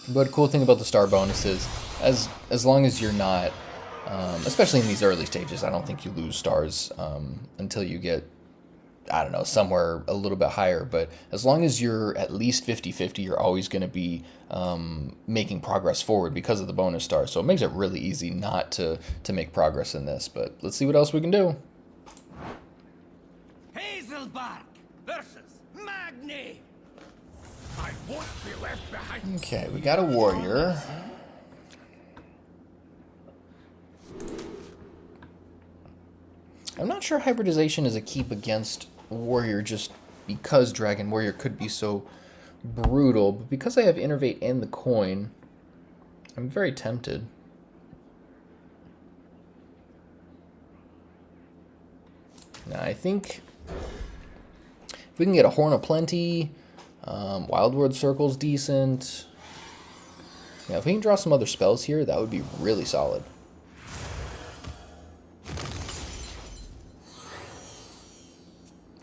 But cool thing about the star bonus is, as long as you're not, especially in these early stages, I don't think you lose stars until you get I don't know, somewhere a little bit higher. But as long as you're at least 50-50, you're always going to be making progress forward because of the bonus star. So it makes it really easy not to make progress in this. But let's see what else we can do. Hazelbark versus Magni. I won't be left behind. Okay, we got a warrior. I'm not sure hybridization is a keep against warrior just because Dragon Warrior could be so brutal, but because I have Innervate and the coin, I'm very tempted. Now I think if we can get a Horn of Plenty, Wildwood Circle's decent. Yeah, if we can draw some other spells here, that would be really solid.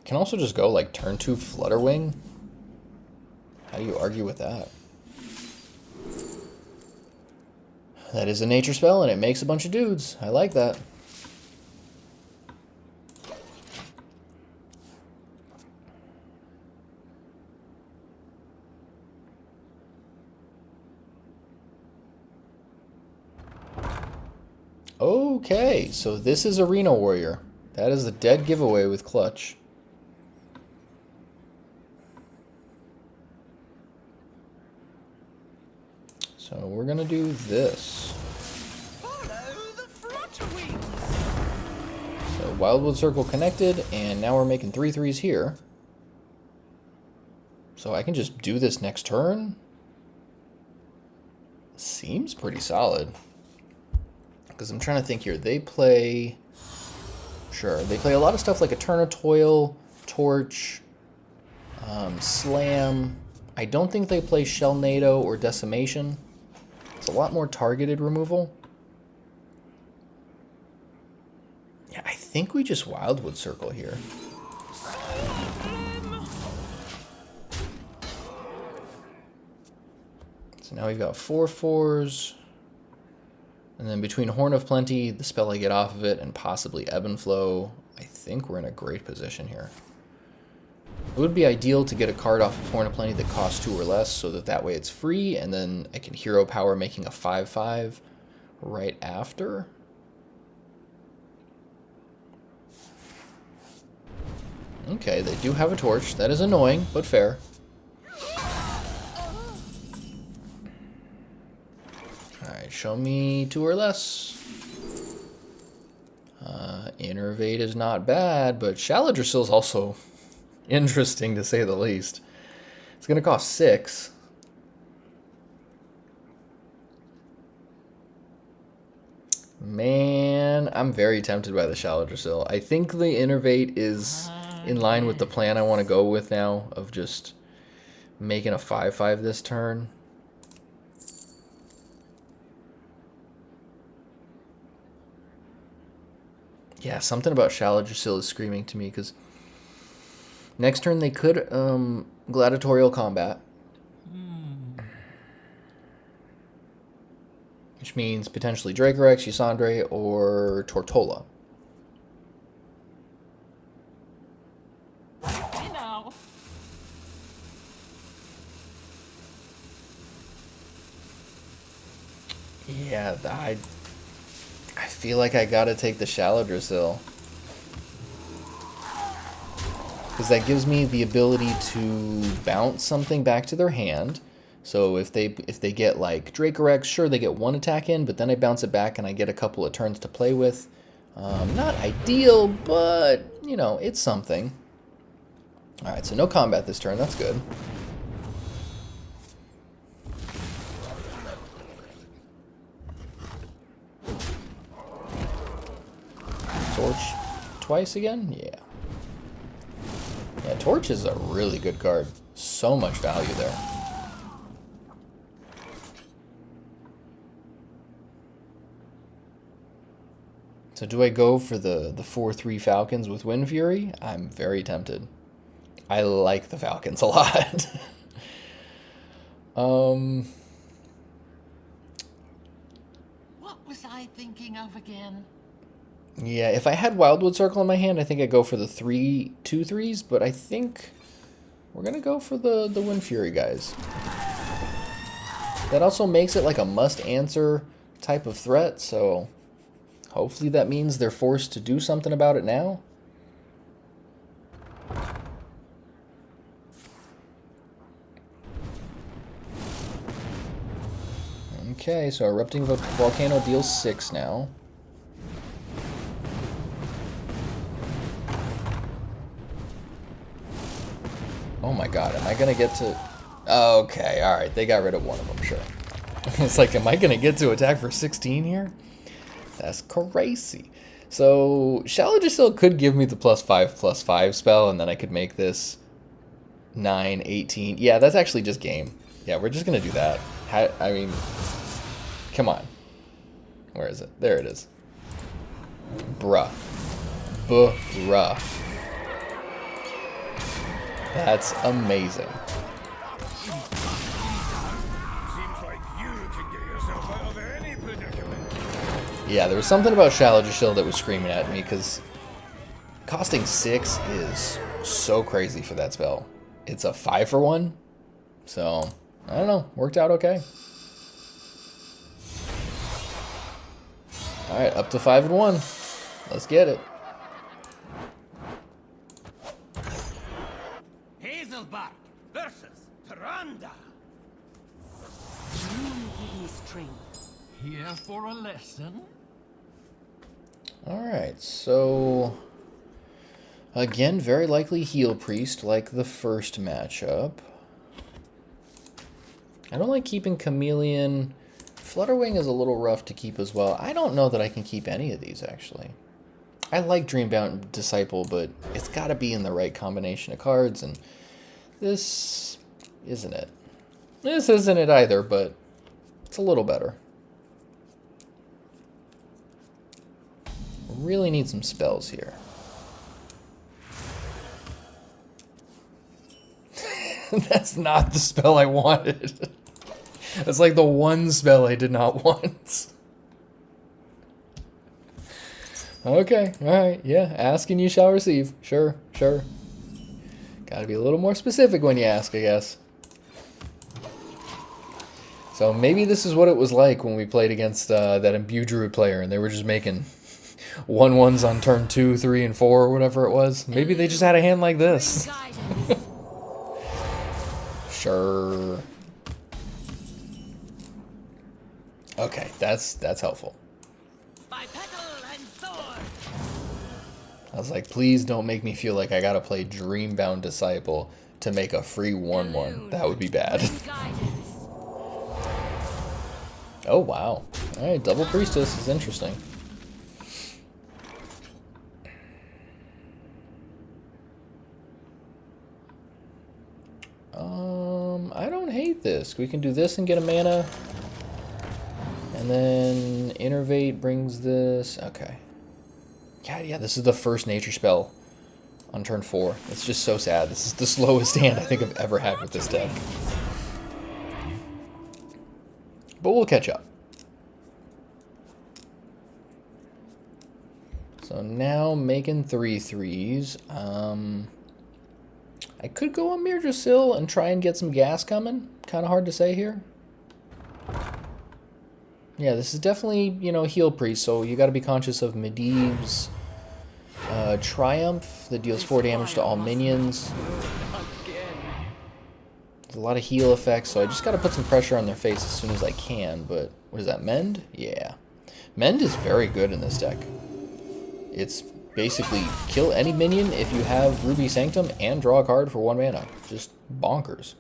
Can also just go like turn 2 Flutterwing. How do you argue with that? That is a nature spell and it makes a bunch of dudes. I like that. Okay, so this is Arena Warrior. That is the dead giveaway with Clutch. So we're gonna do this. Follow the Flutterwings. So Wildwood Circle connected, and now we're making 3/3s here. So I can just do this next turn. Seems pretty solid. Because I'm trying to think here. They play... Sure, they play a lot of stuff like a Turn of Toil, Torch, Slam. I don't think they play Shellnado or Decimation. It's a lot more targeted removal. Yeah, I think we just Wildwood Circle here. So now we've got 4/4s. And then between Horn of Plenty, the spell I get off of it, and possibly Ebb and Flow, I think we're in a great position here. It would be ideal to get a card off of Horn of Plenty that costs 2 or less, so that way it's free, and then I can Hero Power making a 5/5 right after. Okay, they do have a torch. That is annoying, but fair. Alright, show me 2 or less. Innervate is not bad, but Shaladrassil is also interesting to say the least. It's going to cost 6. Man, I'm very tempted by the Shaladrassil. I think the Innervate is in line with the plan I want to go with now of just making a 5/5 this turn. Yeah, something about Shaladrassil is screaming to me because next turn they could Gladiatorial Combat. Which means potentially Dracorex, Yusandre, or Tortola. You know. Yeah, I feel like I gotta take the Shaladrassil. Because that gives me the ability to bounce something back to their hand. So if they get like Dracorex, sure they get 1 attack in, but then I bounce it back and I get a couple of turns to play with. Not ideal, but you know, it's something. Alright, so no combat this turn, that's good. Torch twice again? Yeah. Yeah, Torch is a really good card. So much value there. So do I go for the 4/3 Falcons with Wind Fury? I'm very tempted. I like the Falcons a lot. What was I thinking of again? Yeah, if I had Wildwood Circle in my hand, I think I'd go for the 2/3s, but I think we're going to go for the Wind Fury guys. That also makes it like a must-answer type of threat, so hopefully that means they're forced to do something about it now. Okay, so Erupting Volcano deals 6 now. Oh my god, am I gonna get to... Okay, alright, they got rid of one of them, sure. It's like, am I gonna get to attack for 16 here? That's crazy. So, Shaladrassil could give me the +5/+5 spell, and then I could make this 9, 18. Yeah, that's actually just game. Yeah, we're just gonna do that. I mean, come on. Where is it? There it is. Bruh. Bruh. That's amazing. Seems like you can get yourself out of any predicament. Yeah, there was something about Shaladrassil that was screaming at me, because costing 6 is so crazy for that spell. It's a 5-for-1, so I don't know. Worked out okay. Alright, up to 5-1. Let's get it. Hazelbark versus Tyrande. You give me strength. Here for a lesson? Alright, so again, very likely Heal Priest like the first matchup. I don't like keeping Chameleon. Flutterwing is a little rough to keep as well. I don't know that I can keep any of these, actually. I like Dreambound Disciple, but it's got to be in the right combination of cards, and this isn't it. This isn't it either, but it's a little better. Really need some spells here. That's not the spell I wanted. That's like the one spell I did not want. Okay, alright, yeah, ask and you shall receive. Sure, sure. Gotta be a little more specific when you ask, I guess. So maybe this is what it was like when we played against that Imbue Druid player and they were just making 1/1s on turn 2, 3, and 4 or whatever it was. Maybe they just had a hand like this. Sure. Okay, that's helpful. By petal and sword. I was like, please don't make me feel like I gotta play Dreambound Disciple to make a free 1/1. That would be bad. Oh, wow. Alright, Double Priestess is interesting. I don't hate this. We can do this and get a mana. And then Innervate brings this. Okay. God, yeah, this is the first nature spell on turn 4. It's just so sad. This is the slowest hand I think I've ever had with this deck. But we'll catch up. So now making 3/3s. I could go Amirdrassil and try and get some gas coming. Kind of hard to say here. Yeah, this is definitely, you know, Heal Priest, so you got to be conscious of Medivh's Triumph that deals 4 damage to all minions. There's a lot of heal effects, so I just got to put some pressure on their face as soon as I can, but what is that, Mend? Yeah. Mend is very good in this deck. It's basically kill any minion if you have Ruby Sanctum and draw a card for 1 mana. Just bonkers.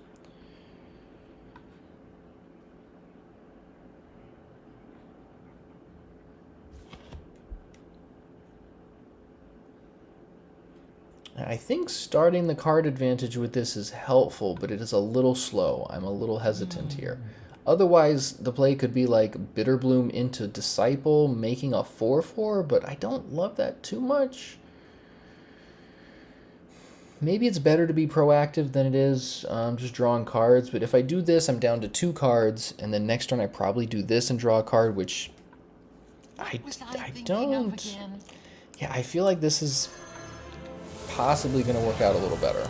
I think starting the card advantage with this is helpful, but it is a little slow. I'm a little hesitant here. Otherwise, the play could be like Bitterbloom into Disciple, making a 4/4, but I don't love that too much. Maybe it's better to be proactive than it is just drawing cards, but if I do this, I'm down to 2 cards, and then next turn I probably do this and draw a card, which I don't... Yeah, I feel like this is possibly going to work out a little better.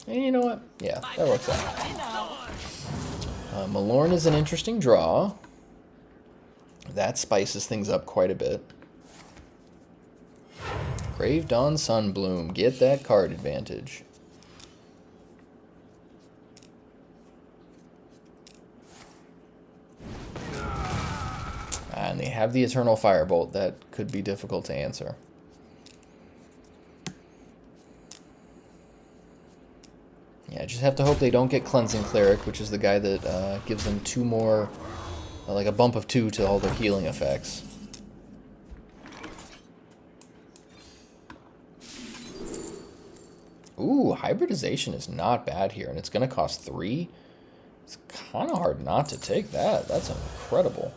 And you know what? Yeah, that works out. Malorne is an interesting draw. That spices things up quite a bit. Grave Dawn Sunbloom. Get that card advantage. And they have the Eternal Firebolt. That could be difficult to answer. Yeah, just have to hope they don't get Cleansing Cleric, which is the guy that gives them 2 more, like a bump of 2 to all their healing effects. Ooh, Hybridization is not bad here, and it's going to cost 3. It's kind of hard not to take that. That's incredible.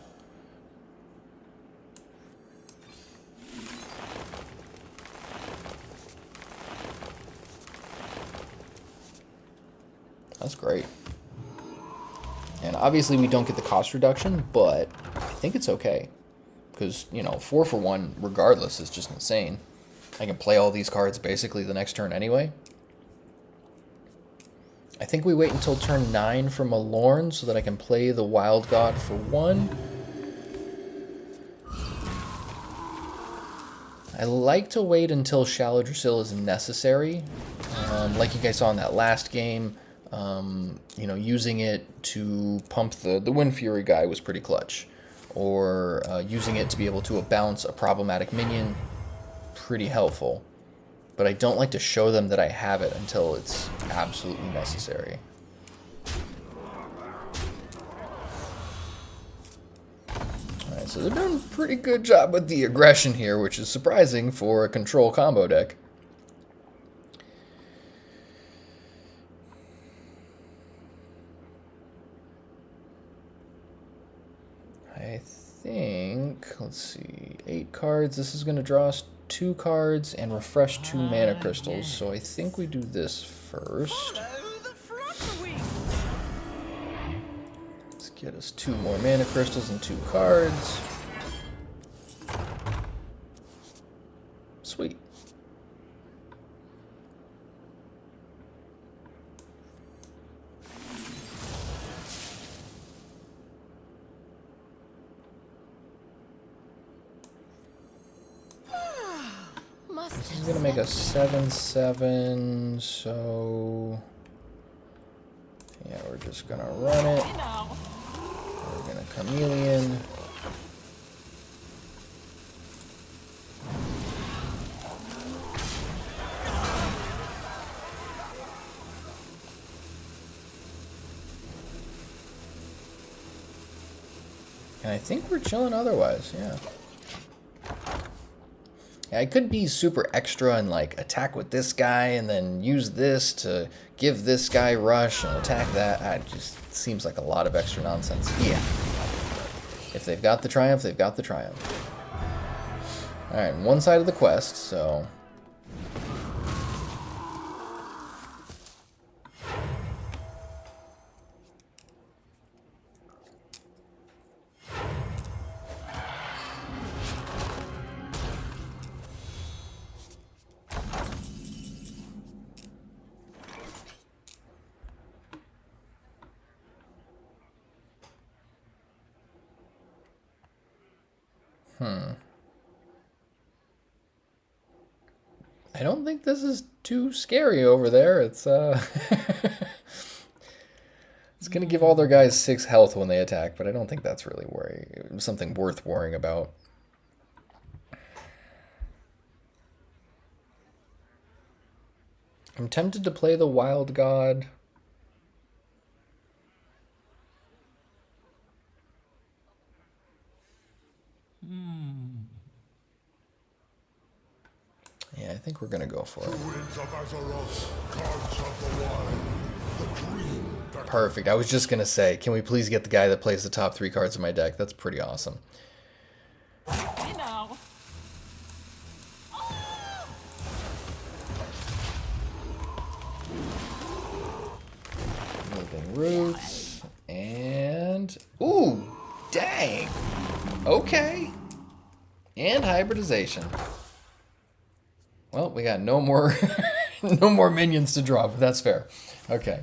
That's great. And obviously we don't get the cost reduction, but I think it's okay. Because, you know, 4 for 1 regardless is just insane. I can play all these cards basically the next turn anyway. I think we wait until turn 9 for Malorne so that I can play the Wild God for 1. I like to wait until Shaladrassil is necessary. Like you guys saw in that last game. You know, using it to pump the Wind Fury guy was pretty clutch. Or using it to be able to bounce a problematic minion, pretty helpful. But I don't like to show them that I have it until it's absolutely necessary. Alright, so they're doing a pretty good job with the aggression here, which is surprising for a control combo deck. I think, let's see, 8 cards. This is going to draw us 2 cards and refresh 2 mana crystals. So I think we do this first. Let's get us 2 more mana crystals and 2 cards. Sweet. This is going to make a 7/7, so yeah, we're just going to run it. We're going to Chameleon. And I think we're chilling otherwise, yeah. I could be super extra and like attack with this guy and then use this to give this guy rush and attack that. It just seems like a lot of extra nonsense. Yeah. If they've got the Triumph, they've got the Triumph. Alright, one side of the quest, so... I don't think this is too scary over there. It's it's gonna give all their guys 6 health when they attack, but I don't think that's really something worth worrying about. I'm tempted to play the Wild God. Yeah, I think we're gonna go for it. Perfect. I was just gonna say, can we please get the guy that plays the top 3 cards of my deck? That's pretty awesome. Moving Roots and ooh, Okay. And hybridization. Well, we got no more no more minions to draw, but that's fair. Okay.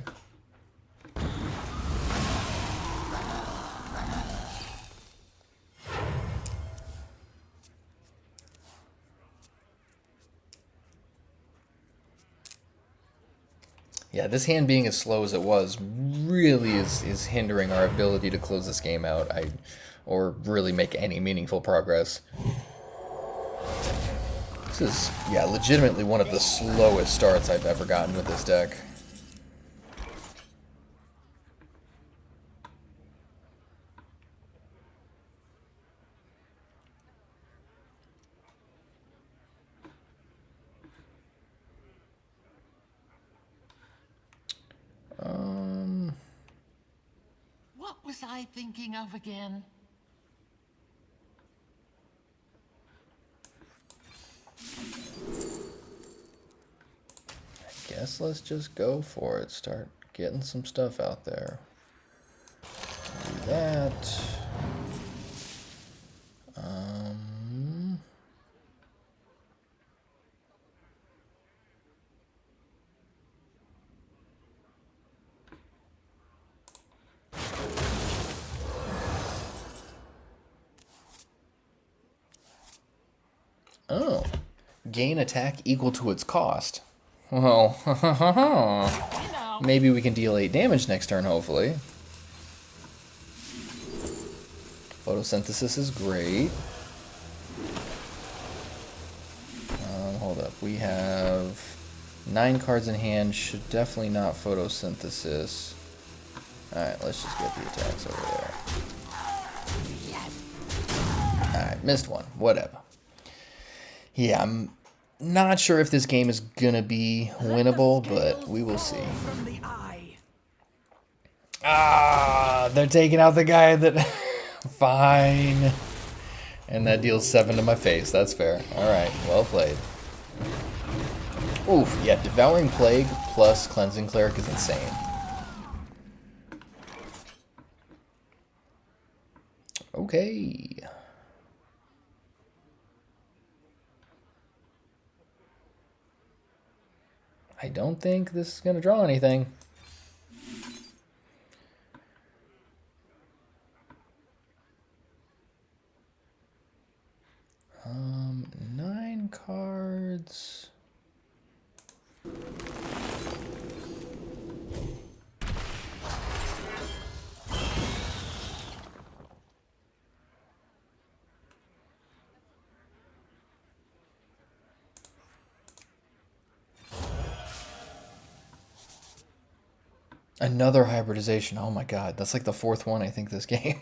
Yeah, this hand being as slow as it was really is hindering our ability to close this game out, or really make any meaningful progress. This is, yeah, legitimately one of the slowest starts I've ever gotten with this deck. What was I thinking of again? I guess let's just go for it. Start getting some stuff out there. Do that. Oh, gain attack equal to its cost. Well, maybe we can deal 8 damage next turn, hopefully. Photosynthesis is great. Hold up, we have 9 cards in hand, should definitely not photosynthesis. Alright, let's just get the attacks over there. Alright, missed one, whatever. Yeah, I'm not sure if this game is gonna be winnable, but we will see. Ah, they're taking out the guy that... Fine. And that deals 7 to my face, that's fair. Alright, well played. Oof, yeah, Devouring Plague plus Cleansing Cleric is insane. Okay. I don't think this is going to draw anything. Nine cards. Another hybridization. Oh my god, that's like the 4th one I think this game.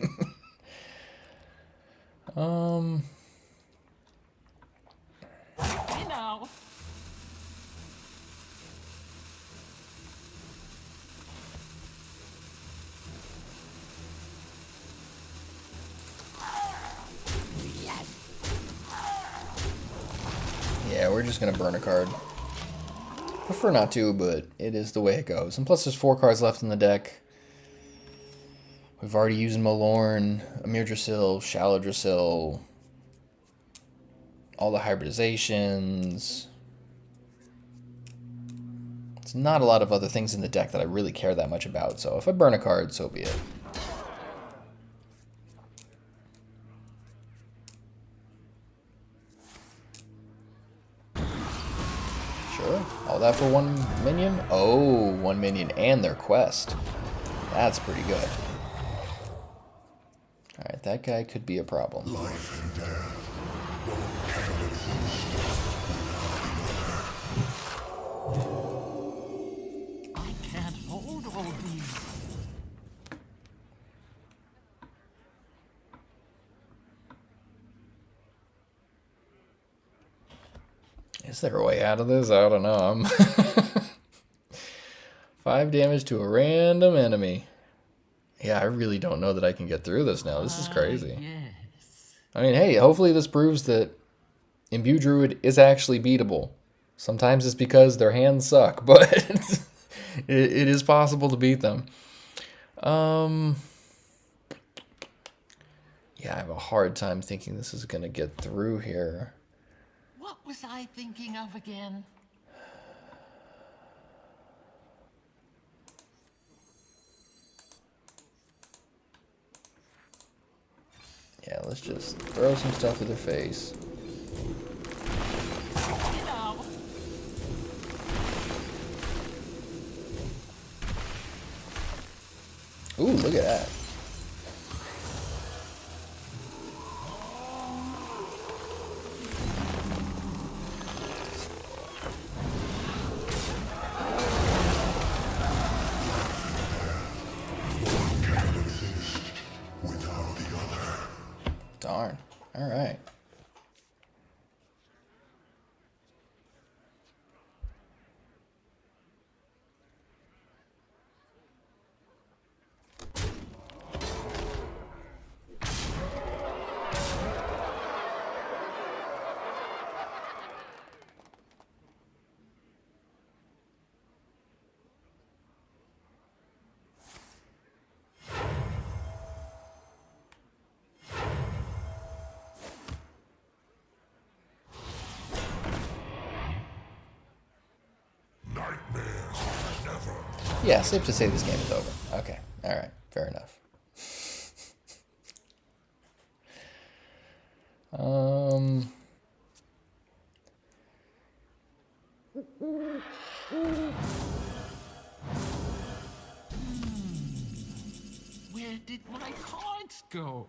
You know. Yeah, we're just gonna burn a card. Prefer not to, but it is the way it goes. And plus there's 4 cards left in the deck. We've already used Malorne, Amirdrassil, Shaladrassil, all the hybridizations. It's not a lot of other things in the deck that I really care that much about, so if I burn a card, so be it. Sure, all that for 1 minion? Oh, 1 minion and their quest. That's pretty good. Alright, that guy could be a problem. Life and death. I can't hold all these. Is there a way out of this? I don't know. I'm 5 damage to a random enemy. Yeah, I really don't know that I can get through this now. This is crazy. Yes. I mean, hey, hopefully this proves that Imbue Druid is actually beatable. Sometimes it's because their hands suck, but it is possible to beat them. Yeah, I have a hard time thinking this is going to get through here. What was I thinking of again? Yeah, let's just throw some stuff at their face. You know. Ooh, look at that. Darn. All right. Yeah, safe to say this game is over. Okay, all right, fair enough. Where did my cards go?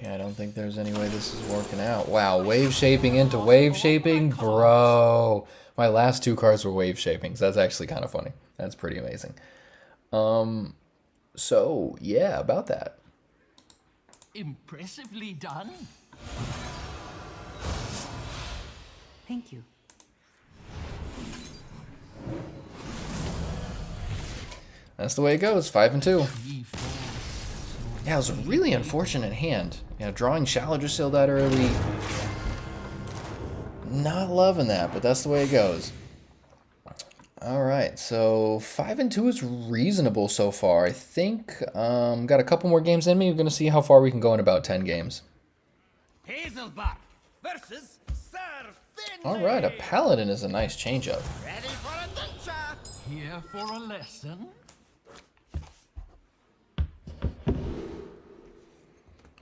Yeah, I don't think there's any way this is working out. Wow, wave shaping into wave shaping? Bro. My last two cards were wave shapings. That's actually kind of funny. That's pretty amazing. So, yeah, about that. Impressively done. Thank you. That's the way it goes. 5 and 2. 3, 4. Yeah, it was a really unfortunate hand. You know, drawing Shaladrassil that early. Not loving that, but that's the way it goes. Alright, so 5 and 2 is reasonable so far. I think got a couple more games in me. We're going to see how far we can go in about 10 games. Hazelbark versus Sir Finlay. Alright, a Paladin is a nice change-up. Ready for adventure. Here for a lesson.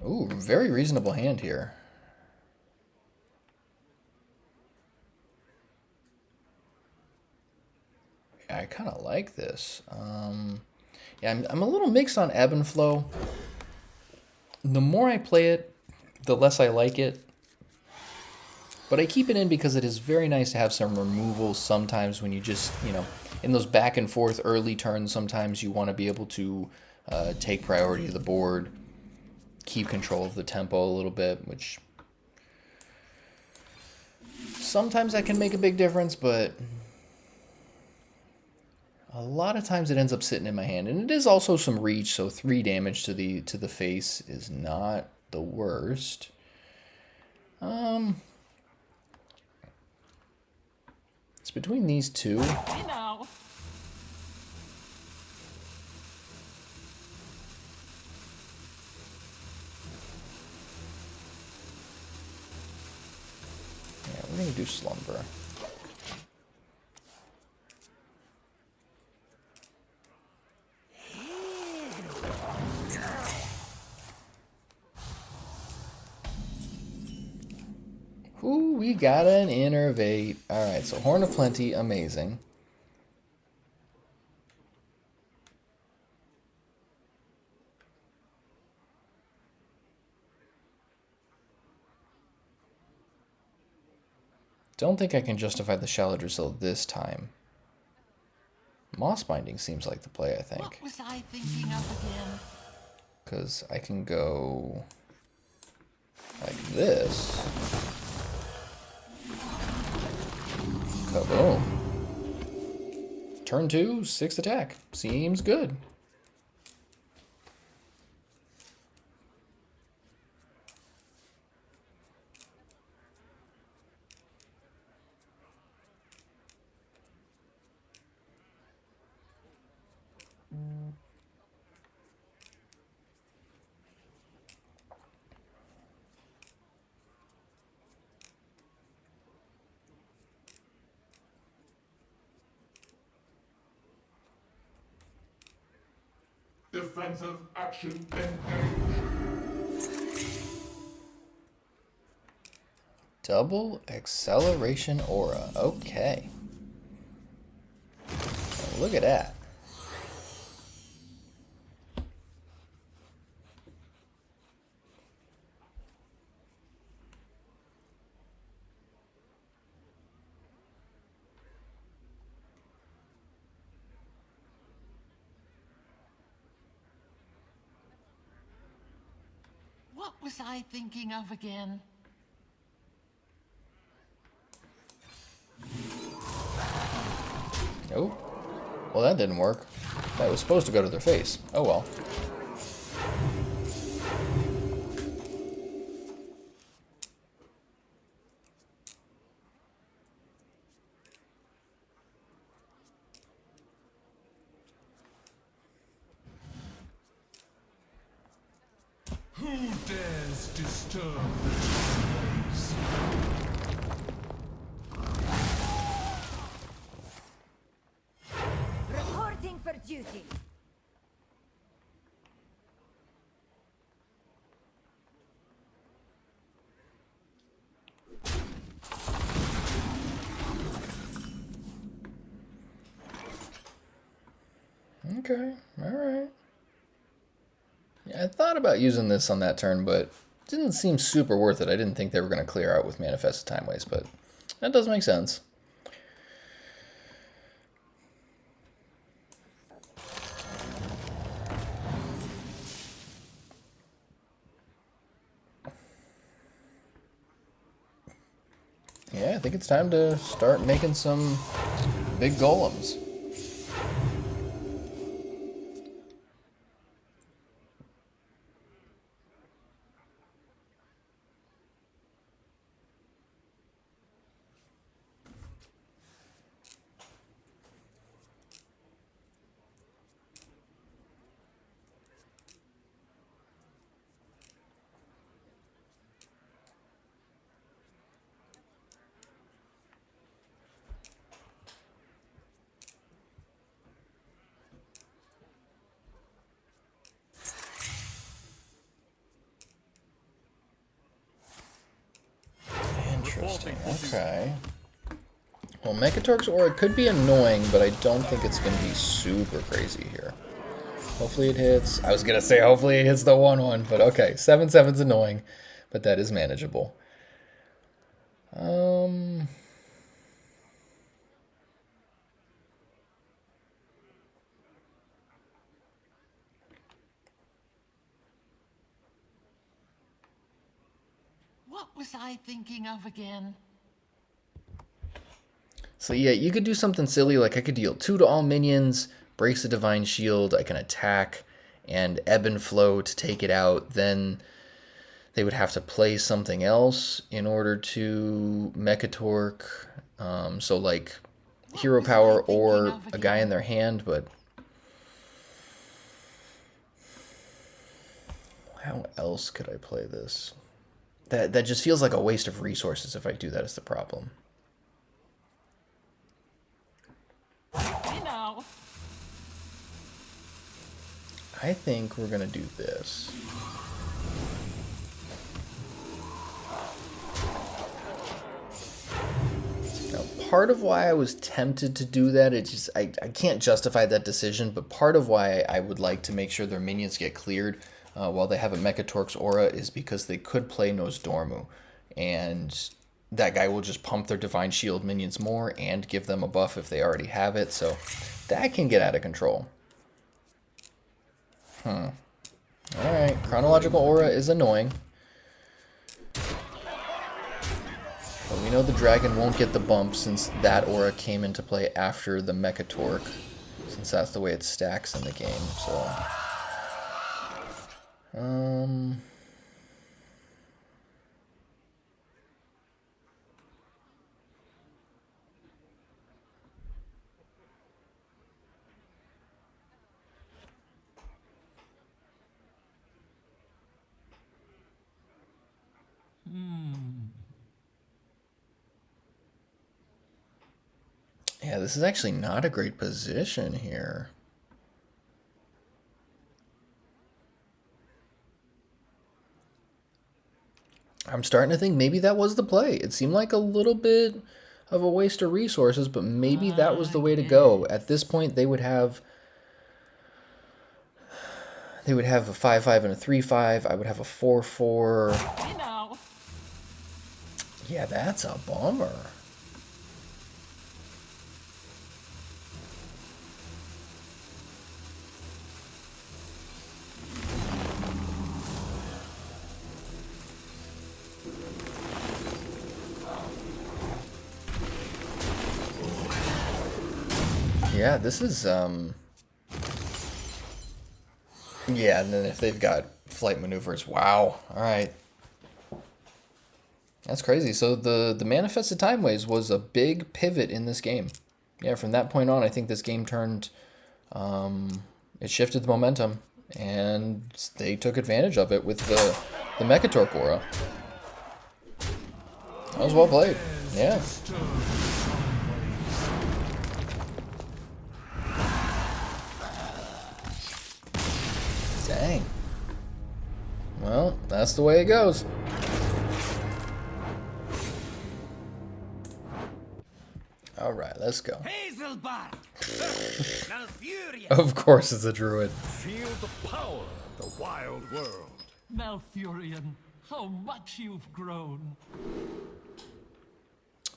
Ooh, very reasonable hand here. I kind of like this. Yeah, I'm a little mixed on Ebb and Flow. The more I play it, the less I like it. But I keep it in because it is very nice to have some removals sometimes when you just, you know, in those back and forth early turns, sometimes you want to be able to take priority of the board, keep control of the tempo a little bit, which sometimes that can make a big difference, but a lot of times it ends up sitting in my hand. And it is also some reach, so 3 damage to the face is not the worst. It's between these two. Hey now. Yeah, we're gonna do Slumber. Ooh, we got an Innervate. Alright, so Horn of Plenty, amazing. Don't think I can justify the Shaladrassil this time. Moss Binding seems like the play, I think. What was I thinking of again? Because I can go like this. Kaboom. Turn 2, 6th attack. Seems good. defensive action engaged. Double acceleration aura. Okay. Look at that. What was I thinking of again? Oh. Well, that didn't work. That was supposed to go to their face. Oh well. Who dares disturb the shadows? Reporting for duty. Okay, alright. Yeah, I thought about using this on that turn, but it didn't seem super worth it. I didn't think they were going to clear out with Manifested Time Waste, but that does make sense. Yeah, I think it's time to start making some big golems. Interesting. Okay. Well, Mekatork's Aura could be annoying, but I don't think it's going to be super crazy here. Hopefully it hits. I was going to say hopefully it hits the 1/1, but okay. 7/7's annoying, but that is manageable. What was I thinking of again? So yeah, you could do something silly, like I could deal 2 to all minions, breaks the Divine Shield, I can attack, and Ebb and Flow to take it out. Then they would have to play something else in order to Mekatork. So like Hero Power or a guy in their hand, but how else could I play this? That just feels like a waste of resources if I do that is the problem. You know. I think we're going to do this. Now, part of why I was tempted to do that, I can't justify that decision, but part of why I would like to make sure their minions get cleared while they have a Mekatork's Aura is because they could play Nosdormu, and that guy will just pump their Divine Shield minions more and give them a buff if they already have it, so that can get out of control. Alright, Chronological Aura is annoying. But we know the dragon won't get the bump since that aura came into play after the Mekatork, since that's the way it stacks in the game, so... Yeah, this is actually not a great position here. I'm starting to think maybe that was the play. It seemed like a little bit of a waste of resources, but maybe that was the way to go. At this point, they would have a 5/5 and a 3/5. I would have a 4/4. Yeah, that's a bummer. Yeah, this is, yeah, and then if they've got flight maneuvers, wow, alright. That's crazy. So the Manifested Timeways was a big pivot in this game. Yeah, from that point on, I think this game turned, it shifted the momentum, and they took advantage of it with the Mechatork aura. That was well played, yeah. Dang. Well, that's the way it goes. All right, let's go. Hazelbark! Malfurion! Of course it's a druid. Feel the power of the wild world. Malfurion, how much you've grown.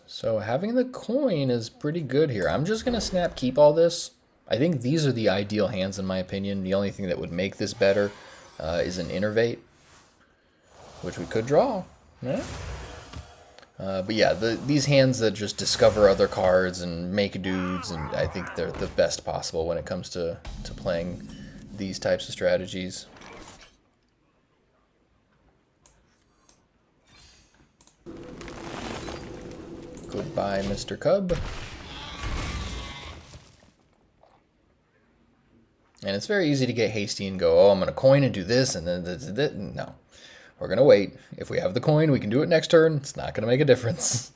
So having the coin is pretty good here. I'm just going to snap keep all this. I think these are the ideal hands in my opinion. The only thing that would make this better is an Innervate, which we could draw. Yeah. But yeah, these hands that just discover other cards and make dudes, and I think they're the best possible when it comes to playing these types of strategies. Goodbye, Mr. Cub. And it's very easy to get hasty and go, oh, I'm going to coin and do this, and then no. We're going to wait. If we have the coin, we can do it next turn. It's not going to make a difference.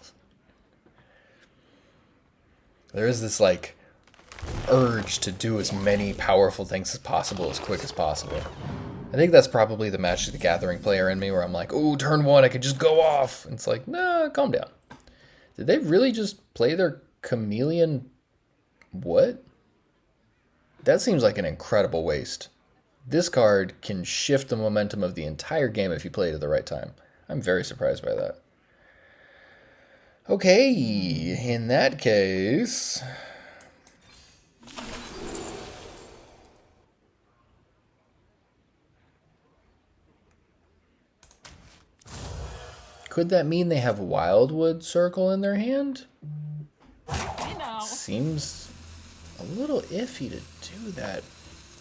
There is this, like, urge to do as many powerful things as possible, as quick as possible. I think that's probably the Magic the Gathering player in me, where I'm like, oh, turn one, I can just go off. And it's like, nah, calm down. Did they really just play their Chameleon? What? That seems like an incredible waste. This card can shift the momentum of the entire game if you play it at the right time. I'm very surprised by that. Okay, in that case... Could that mean they have Wildwood Circle in their hand? Seems a little iffy to do that.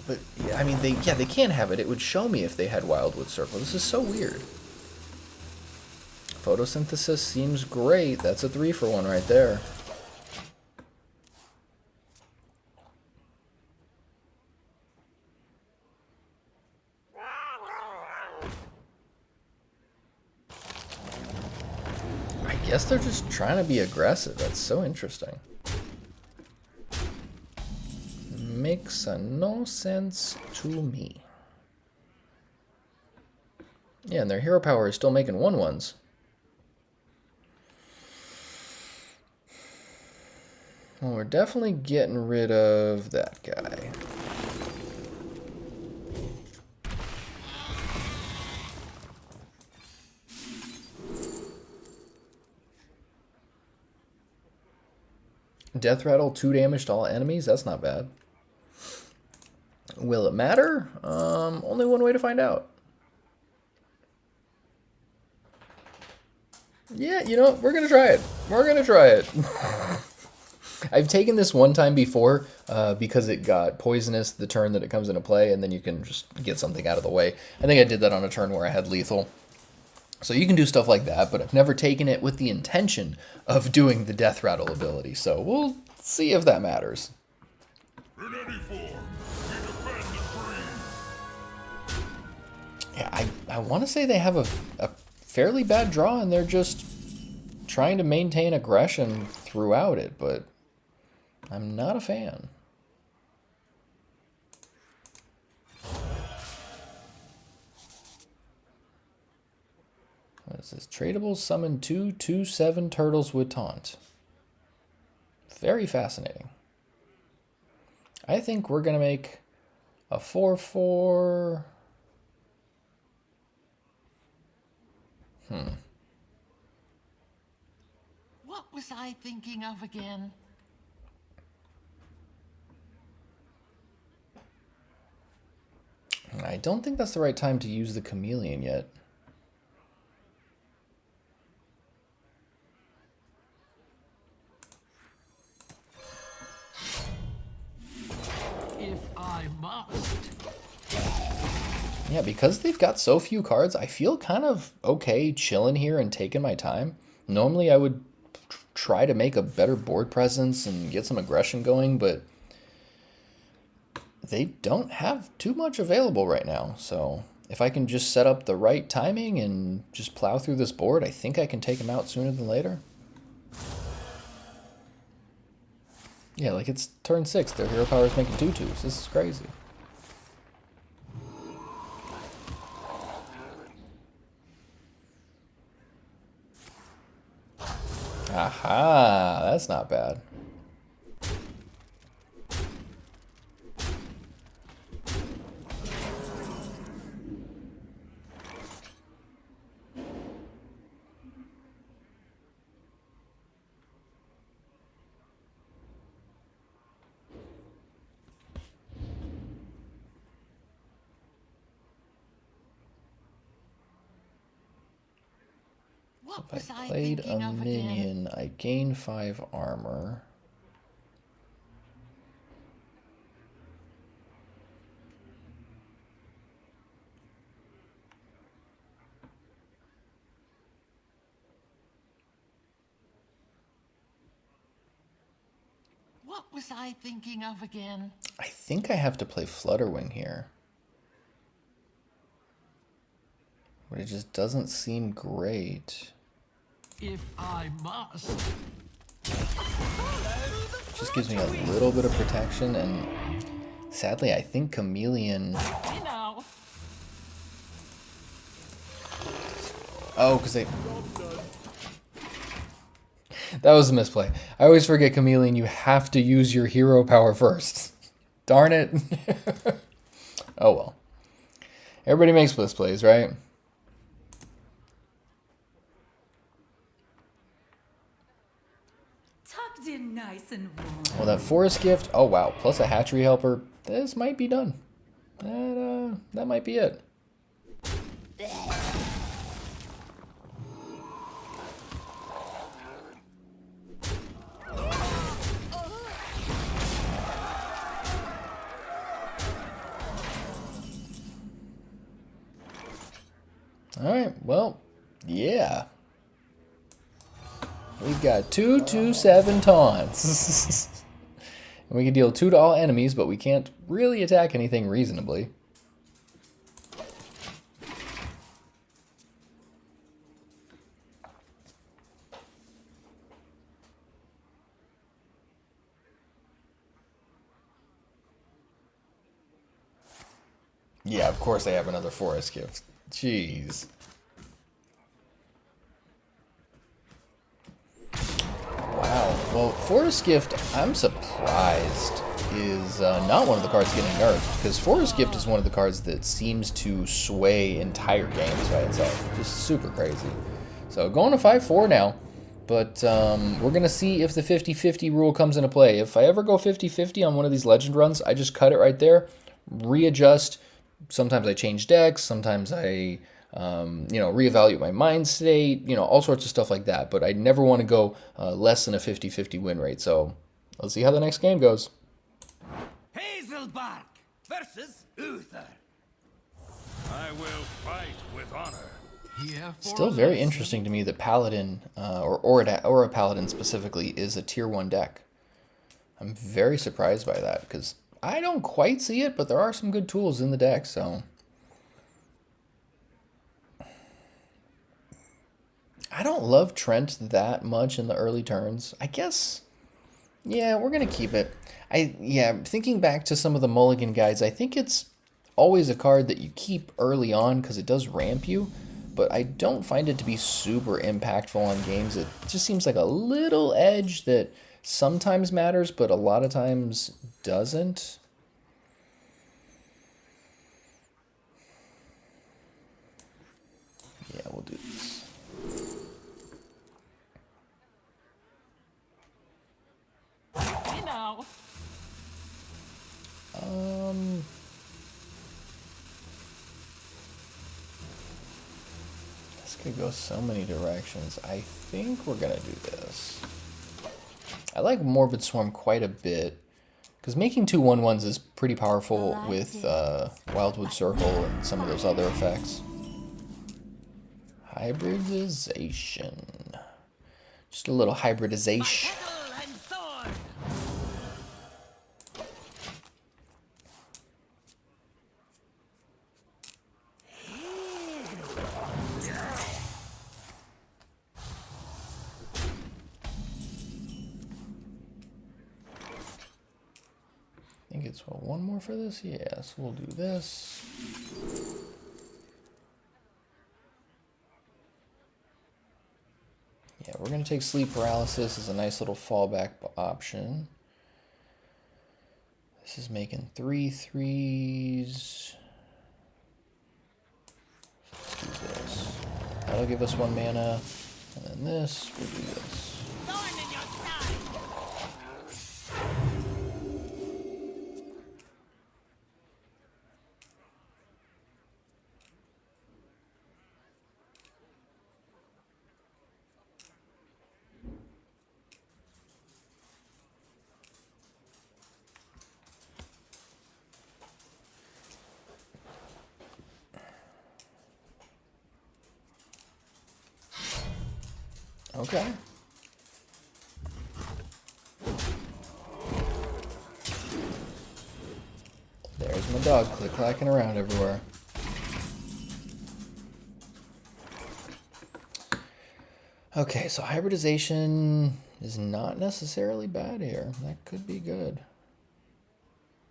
But, I mean, they can't have it. It would show me if they had Wildwood Circle. This is so weird. Photosynthesis seems great. That's a 3-for-1 right there. I guess they're just trying to be aggressive. That's so interesting. Makes no sense to me. Yeah, and their hero power is still making 1/1s. Well, we're definitely getting rid of that guy. Death Rattle, 2 damage to all enemies? That's not bad. Will it matter? Only one way to find out. Yeah, you know, we're gonna try it. We're gonna try it. I've taken this one time before because it got poisonous the turn that it comes into play, and then you can just get something out of the way. I think I did that on a turn where I had lethal. So you can do stuff like that, but I've never taken it with the intention of doing the Death Rattle ability. So we'll see if that matters. Yeah, I want to say they have a fairly bad draw, and they're just trying to maintain aggression throughout it, but I'm not a fan. What is this? Tradable, summon 2/2/7 turtles with taunt. Very fascinating. I think we're going to make a 4/4. What was I thinking of again? I don't think that's the right time to use the chameleon yet. If I must. Yeah, because they've got so few cards, I feel kind of okay chilling here and taking my time. Normally I would try to make a better board presence and get some aggression going, but they don't have too much available right now. So if I can just set up the right timing and just plow through this board, I think I can take them out sooner than later. Yeah, like it's turn 6. Their hero power is making 2/2s. This is crazy. Aha, that's not bad. What If was I I played a thinking of again? minion, I gain 5 armor. What was I thinking of again? I think I have to play Flutterwing here. But it just doesn't seem great. If I must. Just gives me a little bit of protection, and sadly I think Chameleon... You know. Oh, because they... That was a misplay. I always forget, Chameleon, you have to use your hero power first. Darn it. Oh well. Everybody makes misplays, right? Tucked in nice and warm. Well, that forest gift, oh wow, plus a hatchery helper, this might be done. That might be it. Alright, well, yeah. We've got 2/2/7 taunts. And we can deal 2 to all enemies, but we can't really attack anything reasonably. Yeah, of course they have another forest gift. Jeez. Wow. Well, Forest Gift, I'm surprised, is not one of the cards getting nerfed, because Forest Gift is one of the cards that seems to sway entire games by itself. Just super crazy. So going to 5/4 now, but we're going to see if the 50-50 rule comes into play. If I ever go 50-50 on one of these Legend runs, I just cut it right there, readjust. Sometimes I change decks, sometimes I reevaluate my mind state, all sorts of stuff like that. But I never want to go less than a 50-50 win rate. So let's see how the next game goes. Hazelbark versus Uther. I will fight with honor. Here for Still a very lesson. interesting to me that Paladin, or Aura Paladin specifically, is a tier 1 deck. I'm very surprised by that, because I don't quite see it, but there are some good tools in the deck, so... I don't love Treant that much in the early turns. I guess, yeah, we're going to keep it. Thinking back to some of the Mulligan guides, I think it's always a card that you keep early on because it does ramp you. but I don't find it to be super impactful on games. It just seems like a little edge that sometimes matters, but a lot of times doesn't. Yeah, we'll do this. Hey now. This could go so many directions. I think we're gonna do this. I like Morbid Swarm quite a bit, because making 2 1/1s is pretty powerful with Wildwood Circle and some of those other effects. Hybridization. Just a little hybridization. Kettle and sword. I think it's one more for this. Yes, we'll do this. Yeah, we're going to take Sleep Paralysis as a nice little fallback option. This is making 3 3s. Let's do this. That'll give us 1 mana. And then this, we'll do this. Thorn in your side. Okay. There's my dog click-clacking around everywhere. Okay, so hybridization is not necessarily bad here. That could be good.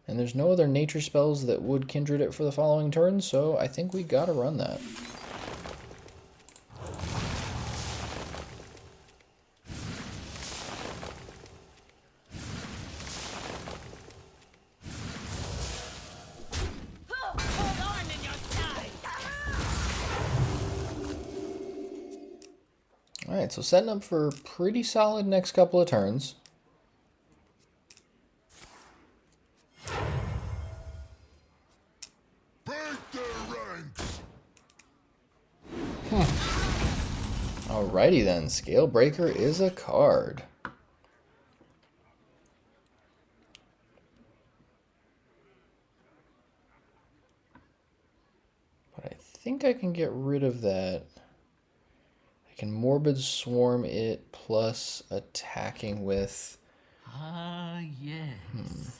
And there's no other nature spells that would kindred it for the following turn, so I think we gotta run that. Thorn in your side. Alright, so setting up for a pretty solid next couple of turns. Break their ranks. Alrighty then, Scale Breaker is a card. But I think I can get rid of that. I can Morbid Swarm it plus attacking with... Ah, yes.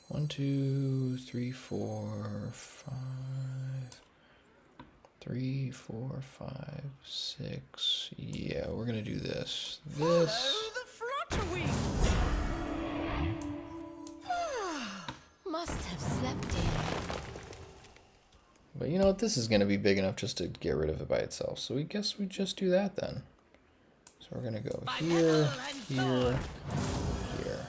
1, 2, 3, 4, 5... 3, 4, 5, 6... Yeah, we're gonna do this. This... Oh, the Flutterwing. Must have slept in. But you know what? This is going to be big enough just to get rid of it by itself. So we guess we just do that then. So we're going to go here, here, here.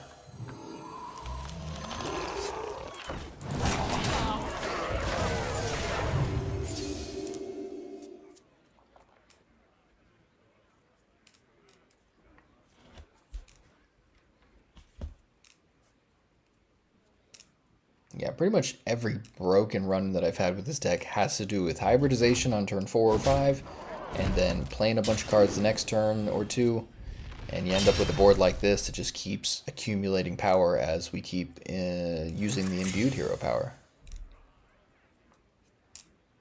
Yeah, pretty much every broken run that I've had with this deck has to do with hybridization on turn 4 or 5, and then playing a bunch of cards the next turn or 2, and you end up with a board like this that just keeps accumulating power as we keep using the imbued hero power.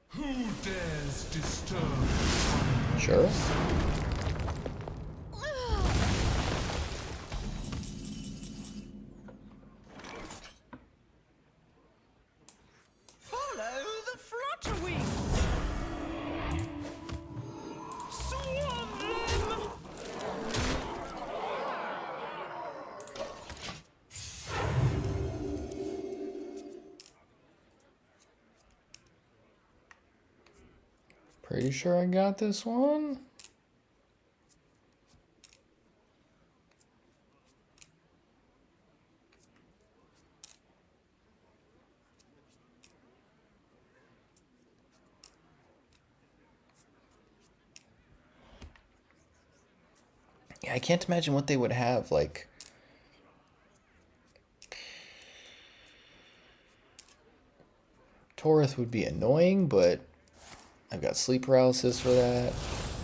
Who dares disturb? Sure. Follow the Flutterwing. Swarm them. Pretty sure I got this one. Yeah, I can't imagine what they would have, like... Torith would be annoying, but I've got sleep paralysis for that.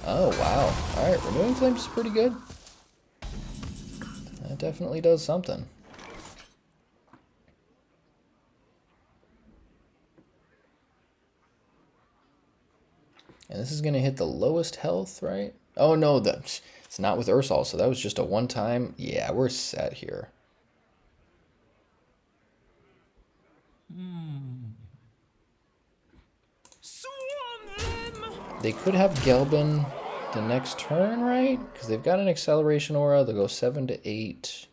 Oh, wow. Alright, Renewing Flames is pretty good. That definitely does something. And this is going to hit the lowest health, right? Oh, no, it's not with Ursol, so that was just a one-time. Yeah, we're set here. They could have Gelbin the next turn, right? Because they've got an acceleration aura. They'll go 7 to 8.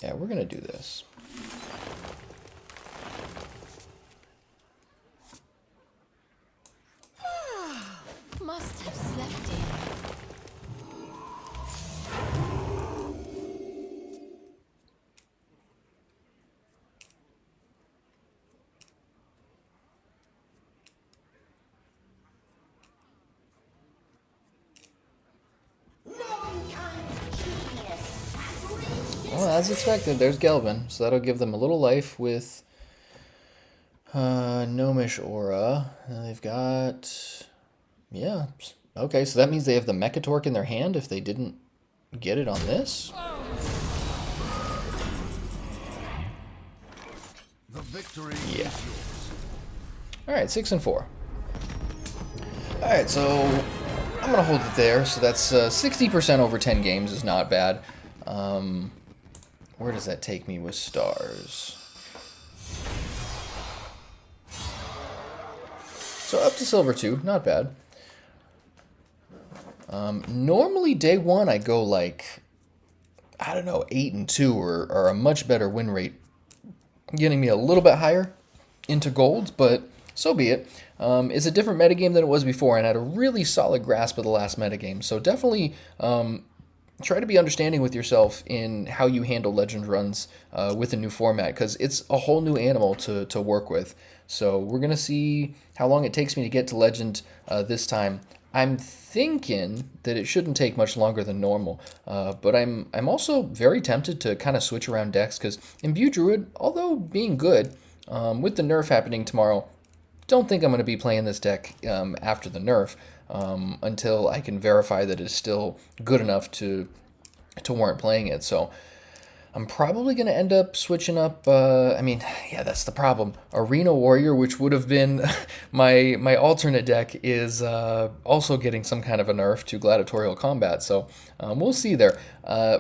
Yeah, we're going to do this. Must have slept in. Well, as expected, there's Gelbin, so that'll give them a little life with Gnomish Aura. They've got... Yeah. Okay, so that means they have the Mechatork in their hand if they didn't get it on this? The victory Yeah. is yours. Alright, 6 and 4. Alright, so I'm going to hold it there. So that's 60% over 10 games is not bad. Where does that take me with stars? So up to silver 2, not bad. Normally day 1 I go like, I don't know, 8 and 2 or a much better win rate, getting me a little bit higher into golds, but so be it. It's a different metagame than it was before, and I had a really solid grasp of the last metagame, so definitely try to be understanding with yourself in how you handle Legend runs with a new format, because it's a whole new animal to work with. So we're going to see how long it takes me to get to Legend this time. I'm thinking that it shouldn't take much longer than normal, but I'm also very tempted to kind of switch around decks, because Imbue Druid, although being good, with the nerf happening tomorrow, don't think I'm going to be playing this deck after the nerf until I can verify that it's still good enough to warrant playing it. So I'm probably going to end up switching up, I mean, yeah, that's the problem. Arena Warrior, which would have been my alternate deck, is also getting some kind of a nerf to Gladiatorial Combat. So we'll see there.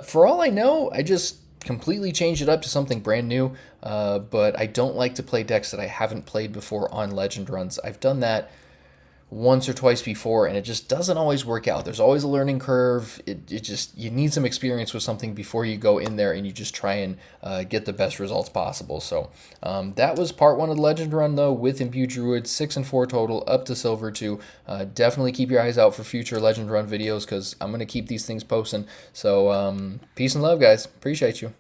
For all I know, I just completely changed it up to something brand new, but I don't like to play decks that I haven't played before on Legend runs. I've done that once or twice before, and it just doesn't always work out. There's always a learning curve. You need some experience with something before you go in there and you just try and get the best results possible. So that was part 1 of the Legend run, though, with Imbue Druid, 6 and 4 total, up to silver 2. Definitely keep your eyes out for future Legend run videos, because I'm going to keep these things posting. So peace and love, guys. Appreciate you.